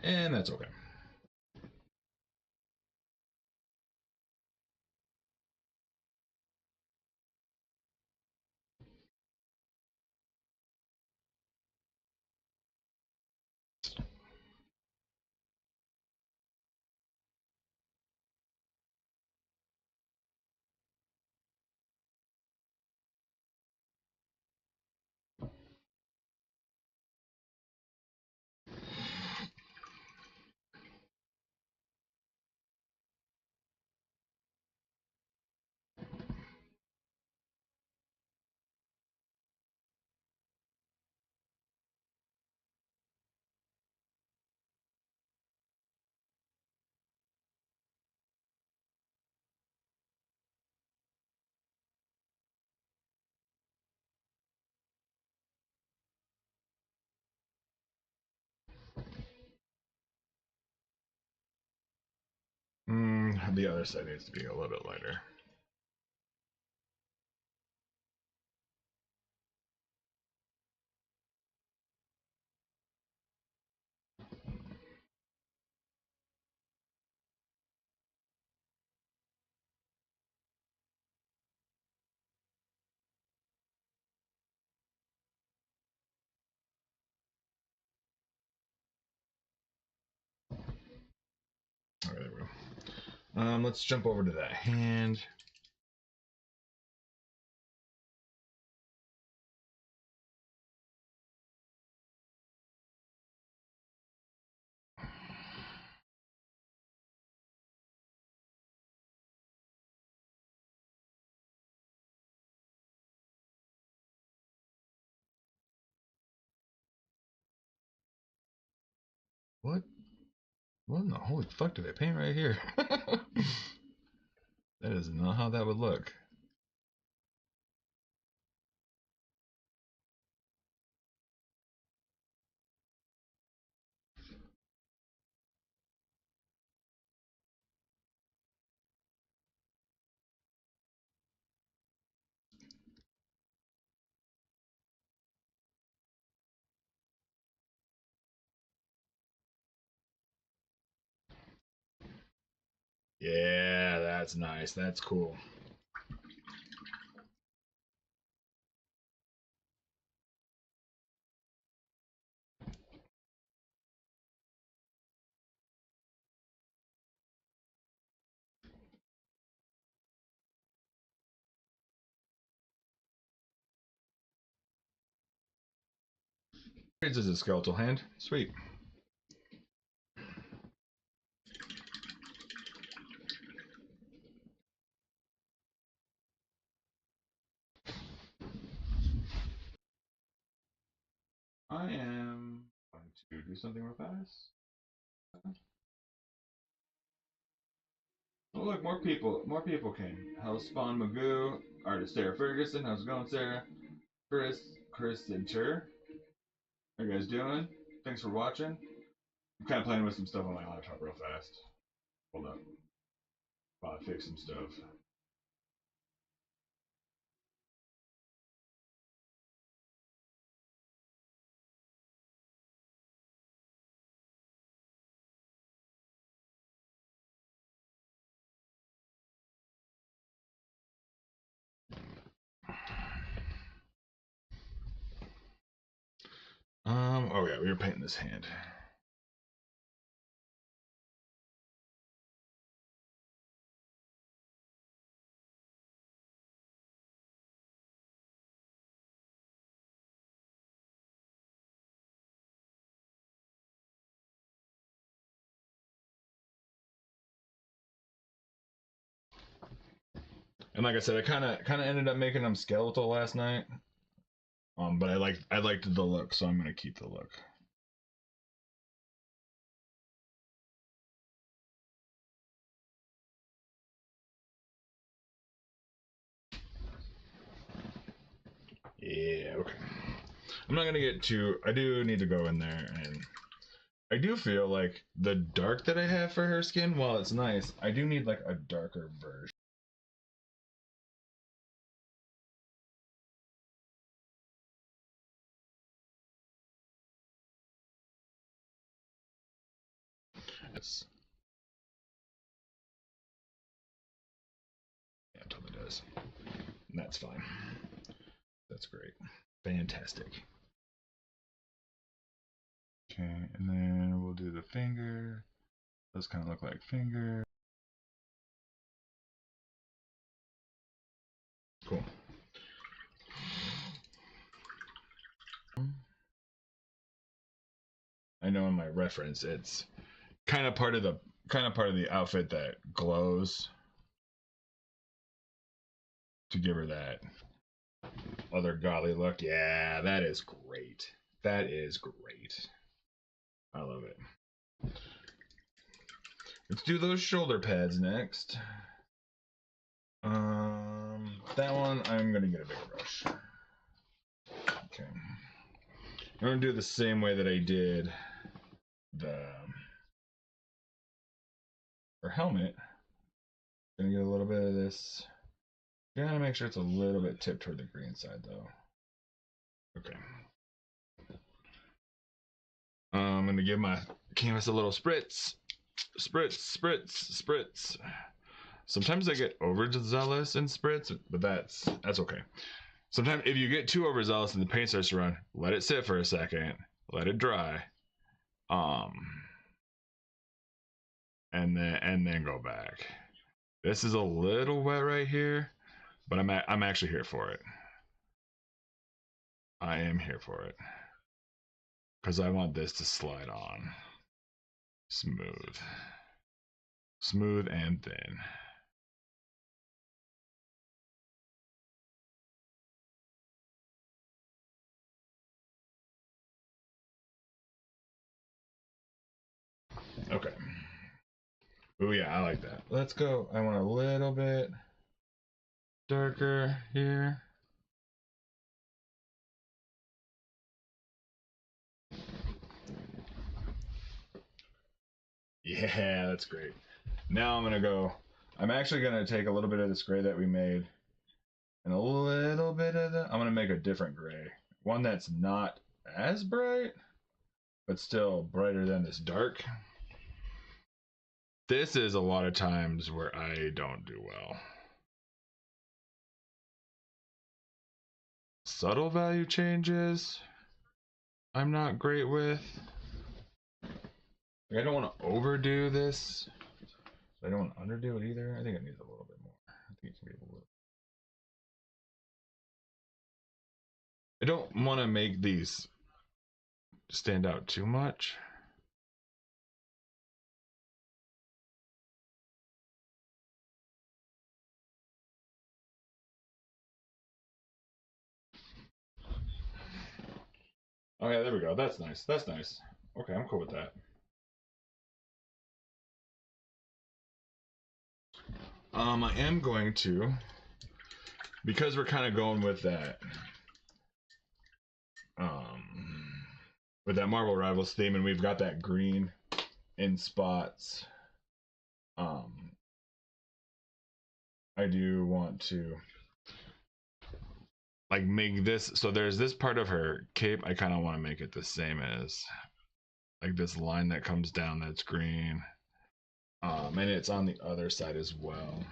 And that's okay. The other side needs to be a little bit lighter. All right, there we go. Let's jump over to that hand. What? What in the holy fuck did I paint right here? That is not how that would look. Yeah, that's nice. That's cool. This is a skeletal hand. Sweet. I am going to do something real fast. Oh look, more people came. Hellspawn Magoo, artist Sarah Ferguson. How's it going, Sarah? Chris and Tur. How you guys doing? Thanks for watching. I'm kind of playing with some stuff on my laptop real fast. Hold up, while I fix some stuff. Oh yeah, we were painting this hand. And like I said, I kind of ended up making them skeletal last night. But I liked the look, so I'm gonna keep the look. Yeah, okay. I'm not gonna get too. I do need to go in there, and I do feel like the dark that I have for her skin, while it's nice, I do need like a darker version. Yes. Yeah, it totally does. And that's fine. That's great. Fantastic. Okay, and then we'll do the finger. Those kind of look like finger. Cool. I know in my reference it's kind of part of the outfit that glows to give her that other godly look. Yeah, that is great. That is great. I love it. Let's do those shoulder pads next. That one I'm gonna get a bigger brush. Okay. I'm gonna do it the same way that I did the her helmet. Gonna get a little bit of this. Gotta make sure it's a little bit tipped toward the green side though. Okay. I'm gonna give my canvas a little spritz. Spritz. Sometimes I get overzealous in spritz, but that's okay. Sometimes if you get too overzealous and the paint starts to run, let it sit for a second, let it dry. and then go back. This is a little wet right here, but I'm actually here for it. I am here for it because I want this to slide on smooth, smooth and thin. Okay. Oh yeah, I like that. Let's go. I want a little bit darker here. Yeah, that's great. Now I'm gonna go. I'm actually gonna take a little bit of this gray that we made and a little bit of the. I'm gonna make a different gray, one that's not as bright, but still brighter than this dark. This is a lot of times where I don't do well. Subtle value changes, I'm not great with. I don't want to overdo this. I don't want to underdo it either. I think it needs a little bit more. I think it can be a little. I don't want to make these stand out too much. Oh yeah, there we go. That's nice. That's nice. Okay, I'm cool with that. I am going to, because we're kind of going with that Marvel Rivals theme, and we've got that green in spots. I do want to like make this, so there's this part of her cape. I kind of want to make it the same as like this line that comes down that's green, and it's on the other side as well,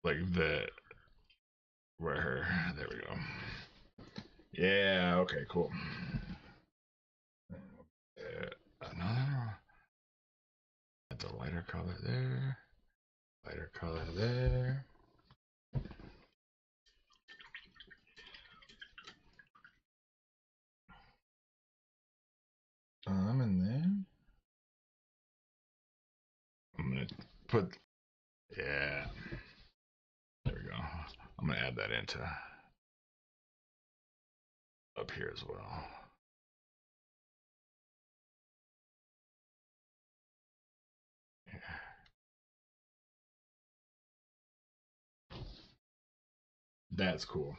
like the where her, there we go. Yeah, okay, cool. Another, that's a lighter color there, lighter color there. And then I'm gonna put, yeah, there we go. I'm gonna add that into up here as well. Yeah. That's cool.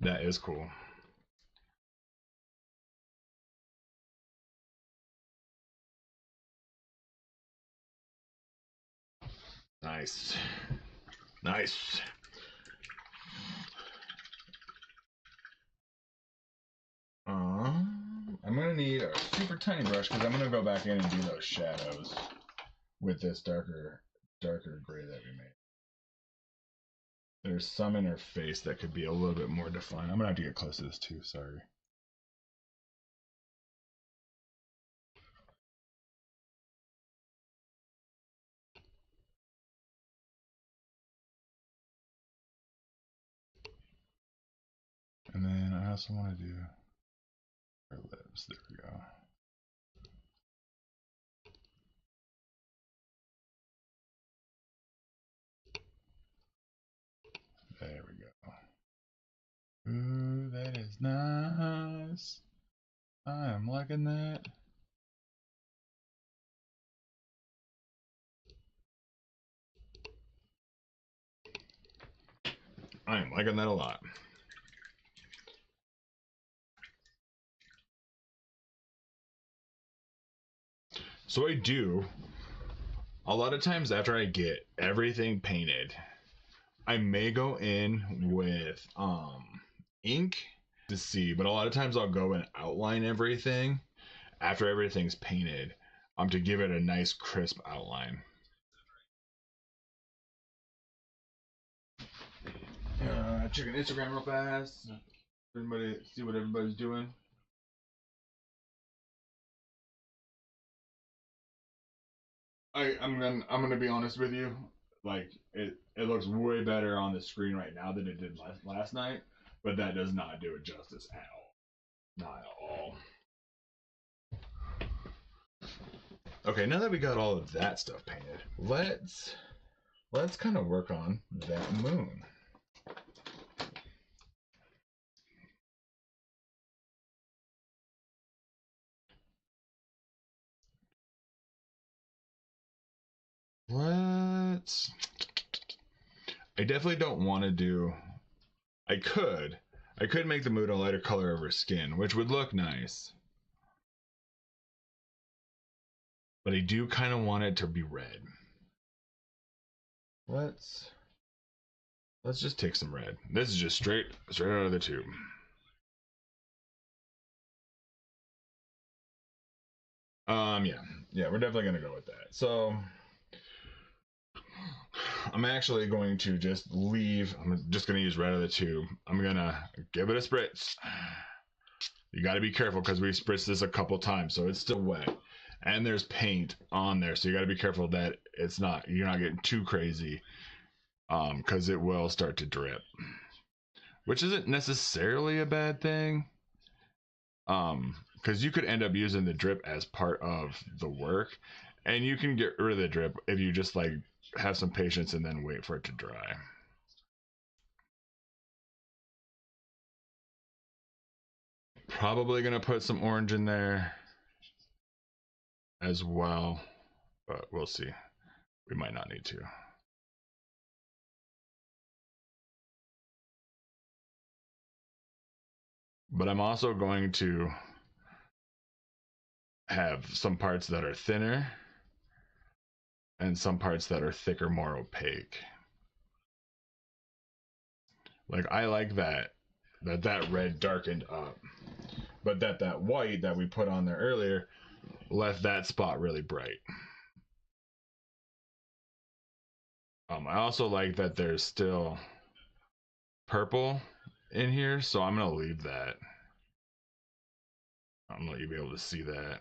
That is cool. Nice. Nice. I'm gonna need a super tiny brush because I'm gonna go back in and do those shadows with this darker gray that we made. There's some in her face that could be a little bit more defined. I'm gonna have to get close to this too, sorry. And then I also want to do her lips. There we go. There we go. Ooh, that is nice. I am liking that. I am liking that a lot. So I do, a lot of times after I get everything painted, I may go in with ink to see, but a lot of times I'll go and outline everything after everything's painted, to give it a nice crisp outline. Check an Instagram real fast. Everybody see what everybody's doing. I'm gonna be honest with you. Like it looks way better on the screen right now than it did last night, but that does not do it justice at all. Not at all. Okay, now that we got all of that stuff painted, let's kind of work on that moon. Let's. I definitely don't want to do. I could. I could make the moon a lighter color of her skin, which would look nice. But I do kind of want it to be red. Let's just take some red. This is just straight out of the tube. Yeah, we're definitely gonna go with that. So I'm actually going to just leave. I'm just gonna use red out of the tube. I'm gonna give it a spritz. You got to be careful because we spritzed this a couple times, so it's still wet, and there's paint on there, so you got to be careful that you're not getting too crazy, because it will start to drip, which isn't necessarily a bad thing, because you could end up using the drip as part of the work, and you can get rid of the drip if you just like have some patience and then wait for it to dry. Probably gonna put some orange in there as well, but we'll see. We might not need to. But I'm also going to have some parts that are thinner and some parts that are thicker, more opaque. Like I like that red darkened up, but that white that we put on there earlier left that spot really bright. I also like that there's still purple in here, so I'm gonna leave that. I'm gonna let you be able to see that.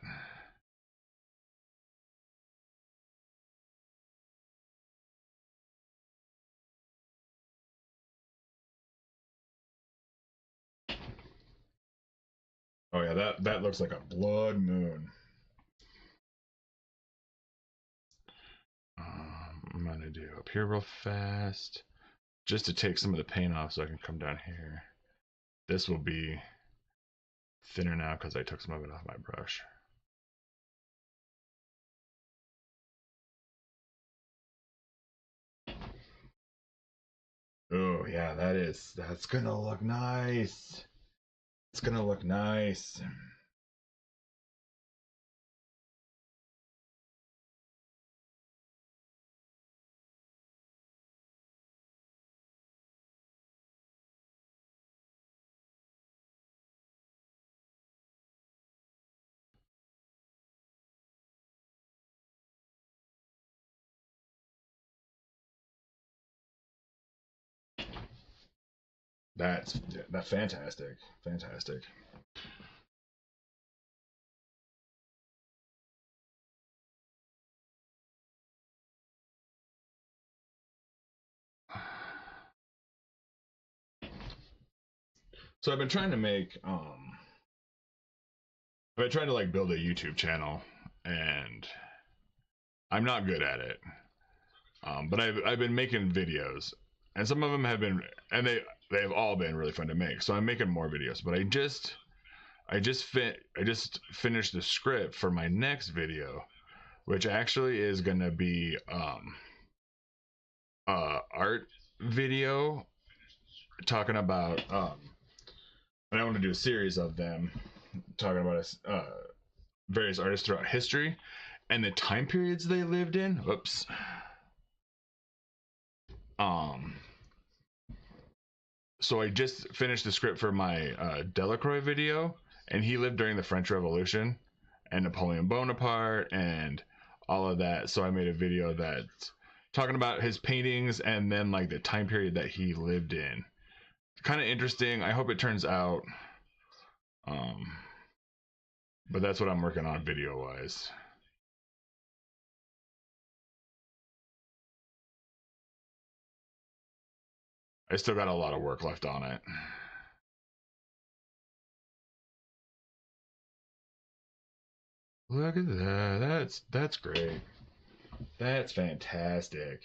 Oh yeah, that looks like a blood moon. I'm gonna do up here real fast, just to take some of the paint off so I can come down here. This will be thinner now because I took some of it off my brush. Oh yeah, that's gonna look nice. It's gonna look nice. That's fantastic. Fantastic. So I've been trying to make I've been trying to like build a YouTube channel, and I'm not good at it. But I've been making videos, and some of them have been, and they've all been really fun to make. So I'm making more videos, but I just finished the script for my next video, which actually is gonna be art video talking about and I want to do a series of them talking about various artists throughout history and the time periods they lived in. Oops. Um. So I just finished the script for my Delacroix video, and he lived during the French Revolution and Napoleon Bonaparte and all of that. So I made a video that's talking about his paintings and then like the time period that he lived in. Kind of interesting. I hope it turns out. But that's what I'm working on video wise. I still got a lot of work left on it. Look at that. That's great. That's fantastic.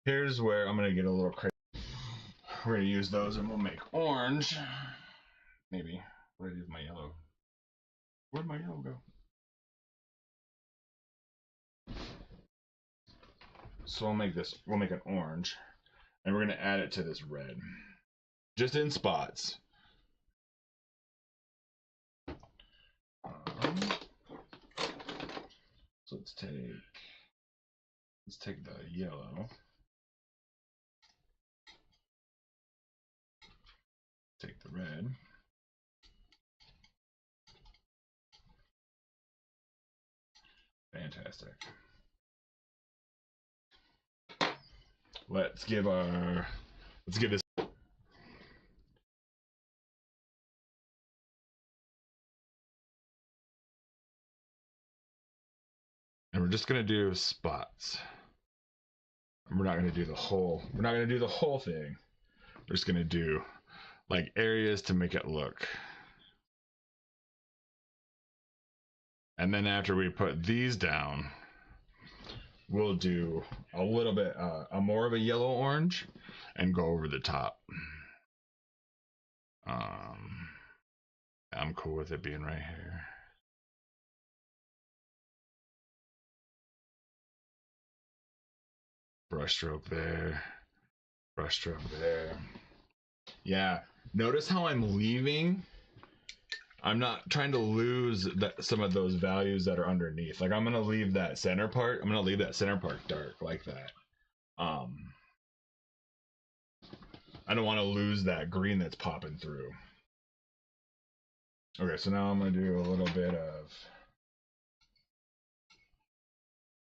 Here's where I'm gonna get a little crazy. We're gonna use those and we'll make orange. Maybe. Where did my yellow? Where'd my yellow go? So we'll make this, we'll make an orange, and we're gonna add it to this red. Just in spots. So let's take the yellow. Take the red. Fantastic. Let's give this. And we're just gonna do spots. And we're not gonna do the whole thing. We're just gonna do like areas to make it look. And then after we put these down, we'll do a little bit a more of a yellow orange and go over the top. I'm cool with it being right here. Brush stroke there, brush stroke there. Yeah, notice how I'm leaving. I'm not trying to lose some of those values that are underneath. Like I'm gonna leave that center part. I'm gonna leave that center part dark like that. I don't want to lose that green that's popping through. Okay, so now I'm gonna do a little bit of.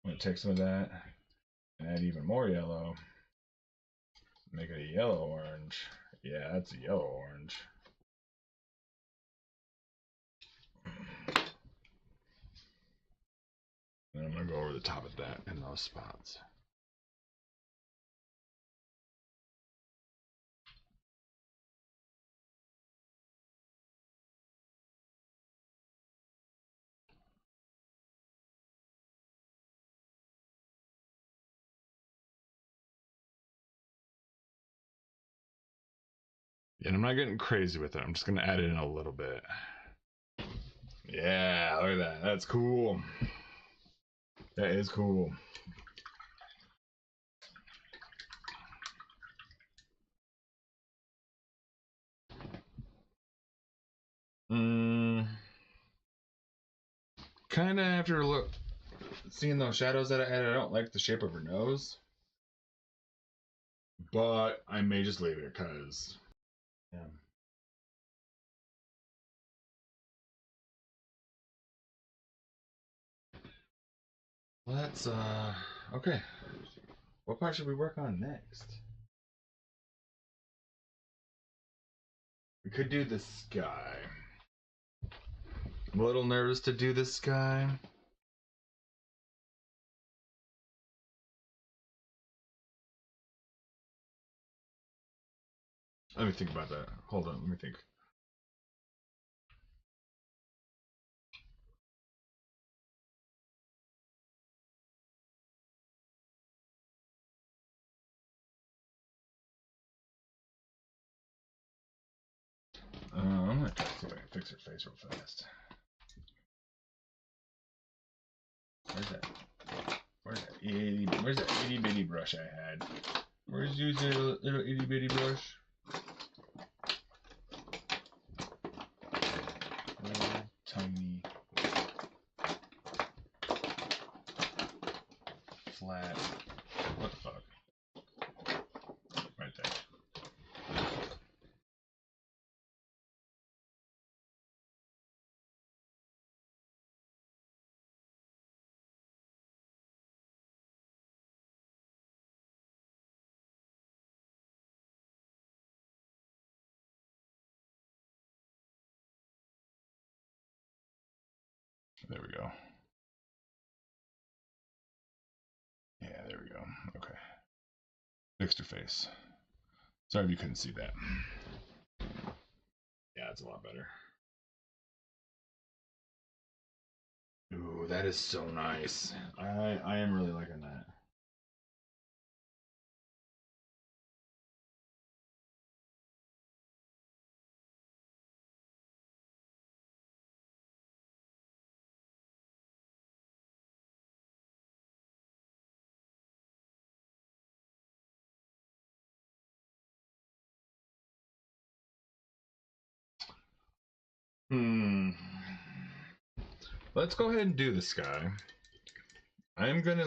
I'm gonna take some of that and add even more yellow. Make it a yellow orange. Yeah, that's a yellow orange. And I'm gonna go over the top of that in those spots. And I'm not getting crazy with it. I'm just gonna add it in a little bit. Yeah, look at that. That's cool. That is cool. Kind of after seeing those shadows that I added, I don't like the shape of her nose. But I may just leave it because. Yeah. Let's okay. What part should we work on next? We could do the sky. I'm a little nervous to do the sky. Let me think about that. Hold on, let me think. I'm gonna try to see if I can fix her face real fast. Where's that itty bitty brush I had? Where's your little itty bitty brush? Little tiny flat. What the fuck? Right there. There we go. Yeah, there we go. Okay. Fixed her face. Sorry if you couldn't see that. Yeah, it's a lot better. Ooh, that is so nice. I am really liking that. Let's go ahead and do the sky. I'm gonna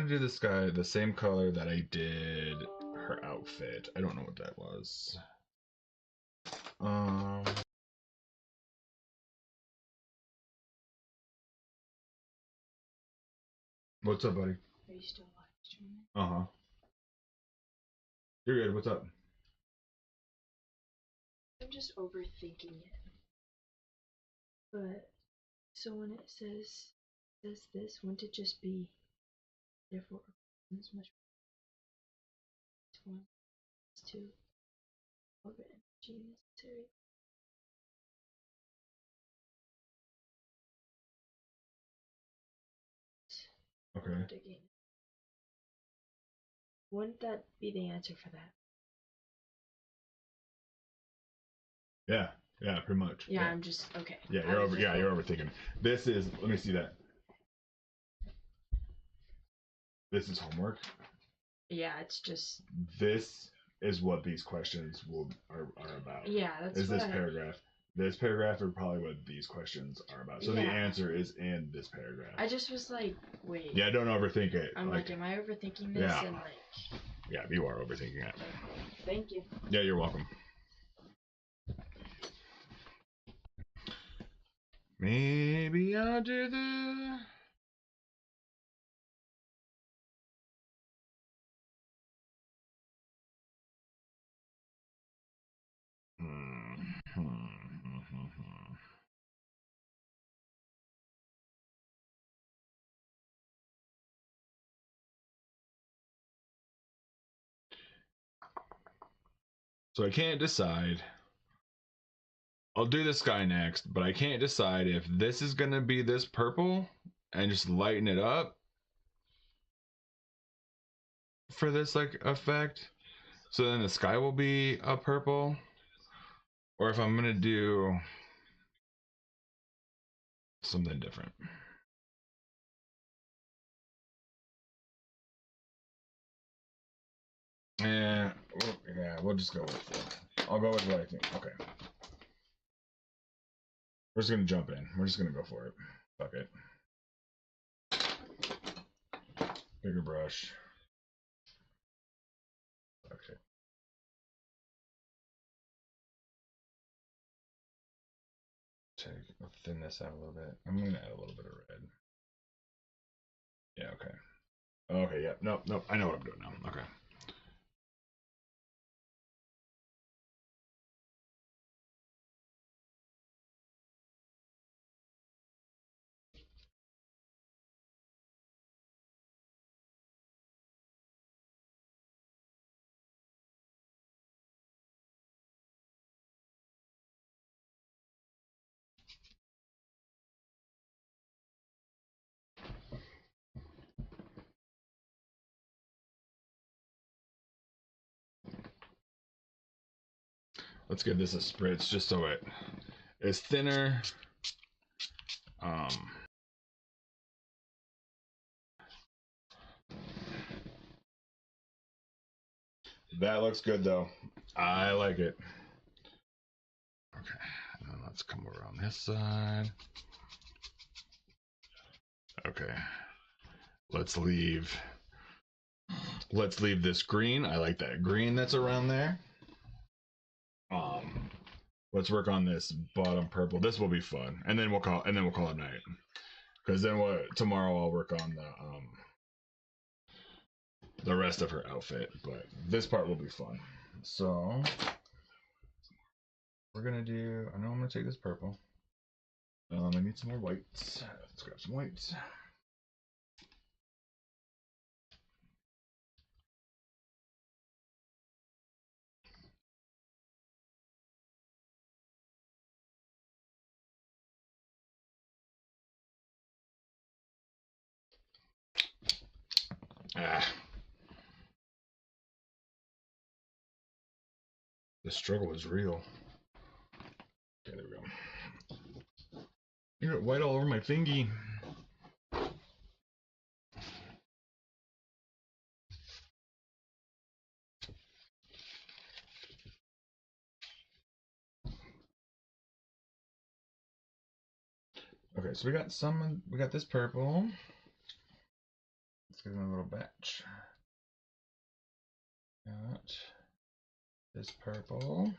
do the sky the same color that I did her outfit. I don't know what that was. What's up, buddy? Are you still live streaming? Uh-huh. You're good. What's up? I'm just overthinking it. But so when it says this, wouldn't it just be therefore as much one to all the energy necessary? Okay. Digging. Wouldn't that be the answer for that? Yeah, pretty much. Yeah, I'm just okay. Yeah, you're overthinking. This is, let me see that. This is homework. Yeah, it's just. This is what these questions are about. Yeah, that's is this paragraph. This paragraph are probably what these questions are about. So the answer is in this paragraph. I just was like, wait. Yeah, don't overthink it. I'm like, am I overthinking this? Yeah. And like. Yeah, you are overthinking it. Thank you. Yeah, you're welcome. Maybe I'll do the... So I can't decide. I'll do the sky next, but I can't decide if this is going to be this purple and just lighten it up for this like effect. So then the sky will be a purple, or if I'm going to do something different. Yeah, we'll just go with it. I'll go with what I think. Okay. We're just going to jump in. We're just going to go for it. Fuck it. Bigger brush. Okay. Thin this out a little bit. I'm going to add a little bit of red. Yeah, okay. Okay, yeah. Nope. I know what I'm doing now. Okay. Let's give this a spritz just so it is thinner. That looks good though. I like it. Okay, now let's come over on this side. Okay, let's leave this green. I like that green that's around there. Let's work on this bottom purple. This will be fun, and then we'll call it night. Because then tomorrow I'll work on the rest of her outfit, but this part will be fun. So we're gonna do. I know I'm gonna take this purple. I need some more whites. Let's grab some whites. Ah. The struggle is real. Okay, there we go. You got white all over my fingy. Okay, so we got this purple. Let's give it a little batch. Got this purple.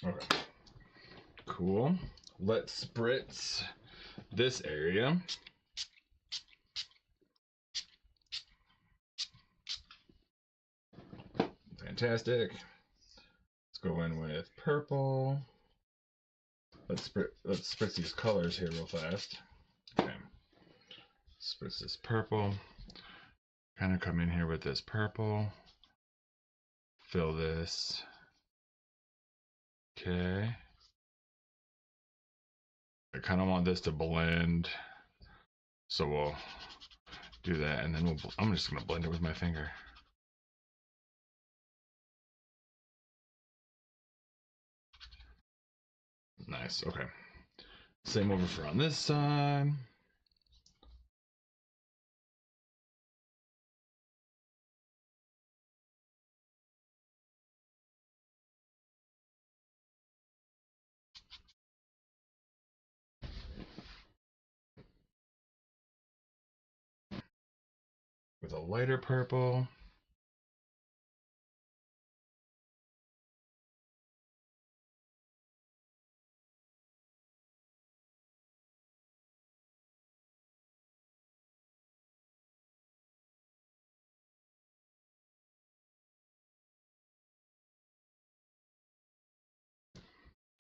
Okay. Cool. Let's spritz this area. Fantastic. Let's go in with purple. Let's spritz these colors here real fast. Okay. Spritz this purple. Kind of come in here with this purple. Fill this. Okay. I kind of want this to blend, so we'll do that, and then I'm just gonna blend it with my finger. Nice. Okay. Same over for on this side. With a lighter purple.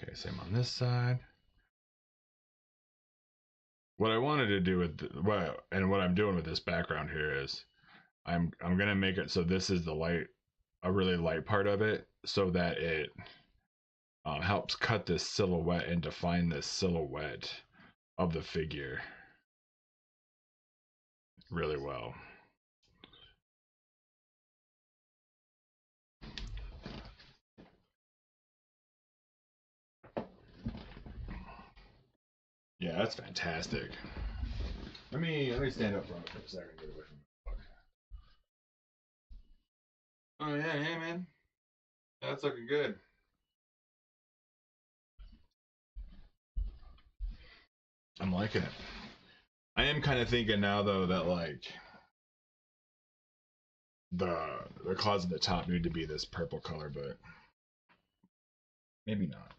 Okay, same on this side. What I wanted to do with what I'm doing with this background here is I'm gonna make it so this is the light, a really light part of it, so that it helps cut this silhouette and define this silhouette of the figure really well. Yeah, that's fantastic. Let me stand up front for a second. Get away from the book. Oh yeah, hey man, that's looking good. I'm liking it. I am kind of thinking now though that like the clouds at the top need to be this purple color, but maybe not.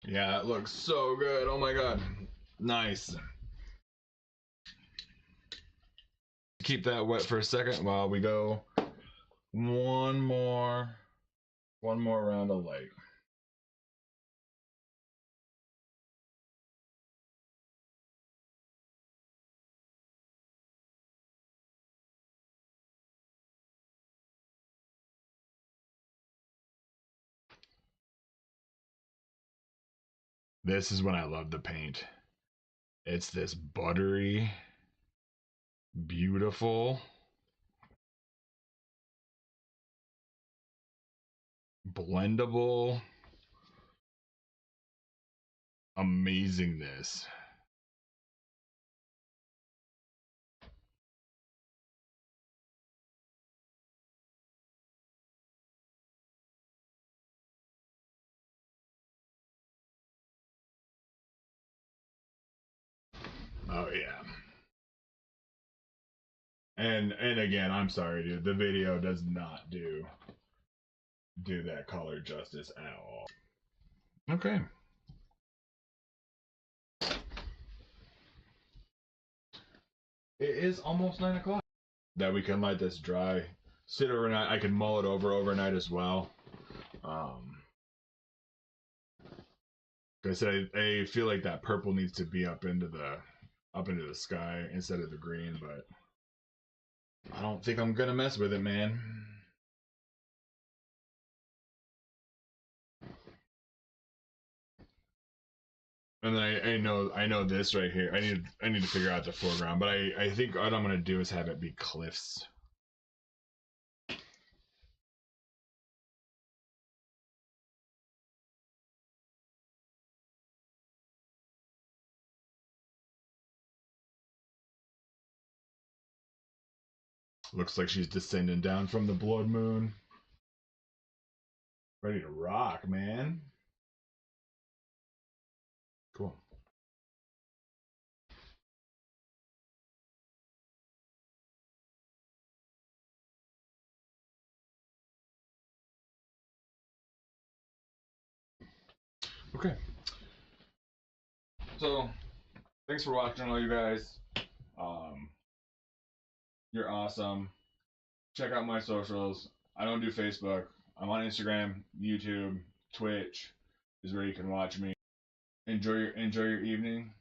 Yeah, it looks so good. Oh my god. Nice. Keep that wet for a second while we go One more round of light. This is when I love the paint. It's this buttery, beautiful, blendable amazingness. Oh yeah. And again, I'm sorry, dude. The video does not do that color justice at all. Okay. It is almost 9 o'clock. That we can let this dry, sit overnight. I can mull it over overnight as well. Like I said, I feel like that purple needs to be up into the sky instead of the green, but I don't think I'm gonna mess with it, man. And then I know this right here. I need to figure out the foreground, but I think what I'm gonna do is have it be cliffs. Looks like she's descending down from the blood moon. Ready to rock, man. Cool. Okay. So, thanks for watching, all you guys. Um, you're awesome. Check out my socials. I don't do Facebook. I'm on Instagram, YouTube, Twitch is where you can watch me. Enjoy your evening.